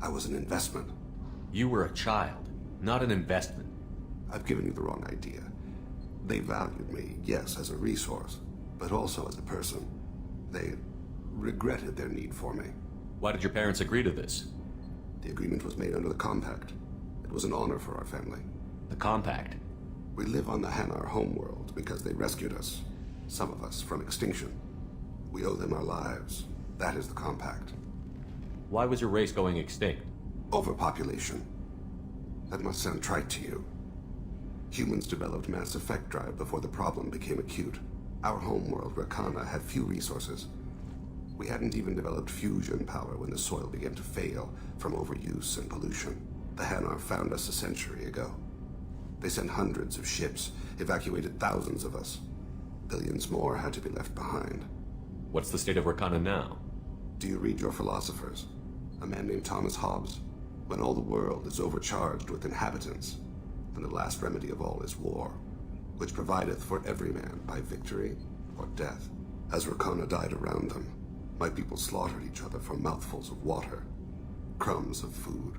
I was an investment. You were a child, not an investment. I've given you the wrong idea. They valued me, yes, as a resource, but also as a person. They regretted their need for me. Why did your parents agree to this? The agreement was made under the Compact. It was an honor for our family. The Compact? We live on the Hanar homeworld because they rescued us. Some of us from extinction. We owe them our lives. That is the Compact. Why was your race going extinct? Overpopulation. That must sound trite to you. Humans developed mass effect drive before the problem became acute. Our homeworld, Rakana, had few resources. We hadn't even developed fusion power when the soil began to fail from overuse and pollution. The Hanar found us a century ago. They sent hundreds of ships, evacuated thousands of us. Billions more had to be left behind. What's the state of Rakana now? Do you read your philosophers? A man named Thomas Hobbes? When all the world is overcharged with inhabitants, then the last remedy of all is war, which provideth for every man by victory or death. As Rakana died around them, my people slaughtered each other for mouthfuls of water, crumbs of food.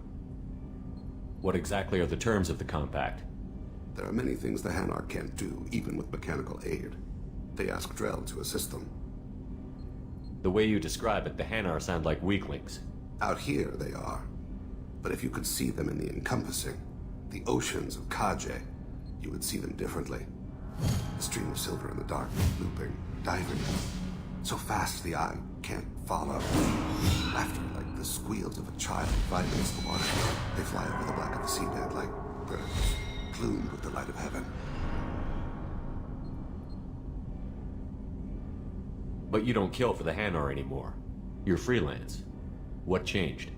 What exactly are the terms of the Compact? There are many things the Hanar can't do, even with mechanical aid. They ask Drell to assist them. The way you describe it, the Hanar sound like weaklings. Out here, they are. But if you could see them in the encompassing, the oceans of Kaje, you would see them differently. A stream of silver in the dark, looping, diving. So fast the eye can't follow. Laughter like the squeals of a child vibrates the water. They fly over the black of the seabed like birds, plumed with the light of heaven. But you don't kill for the Hanar anymore. You're freelance. What changed?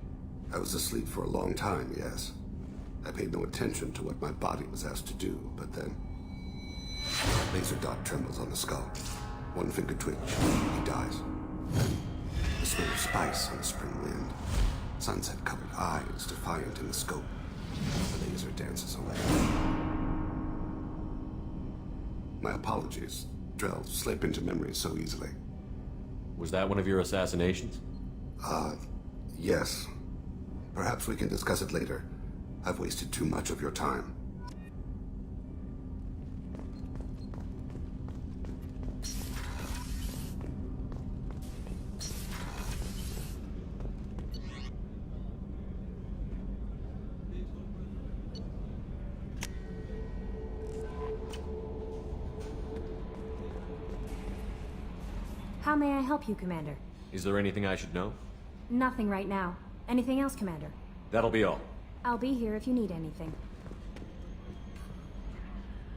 I was asleep for a long time, yes. I paid no attention to what my body was asked to do, but then... Laser dot trembles on the skull. One finger twitch, he dies. Then, the smell of spice on the spring wind. Sunset-colored eyes defiant in the scope. The laser dances away. My apologies. Drell slip into memory so easily. Was that one of your assassinations? Yes. Perhaps we can discuss it later. I've wasted too much of your time. How may I help you, Commander? Is there anything I should know? Nothing right now. Anything else, Commander? That'll be all. I'll be here if you need anything.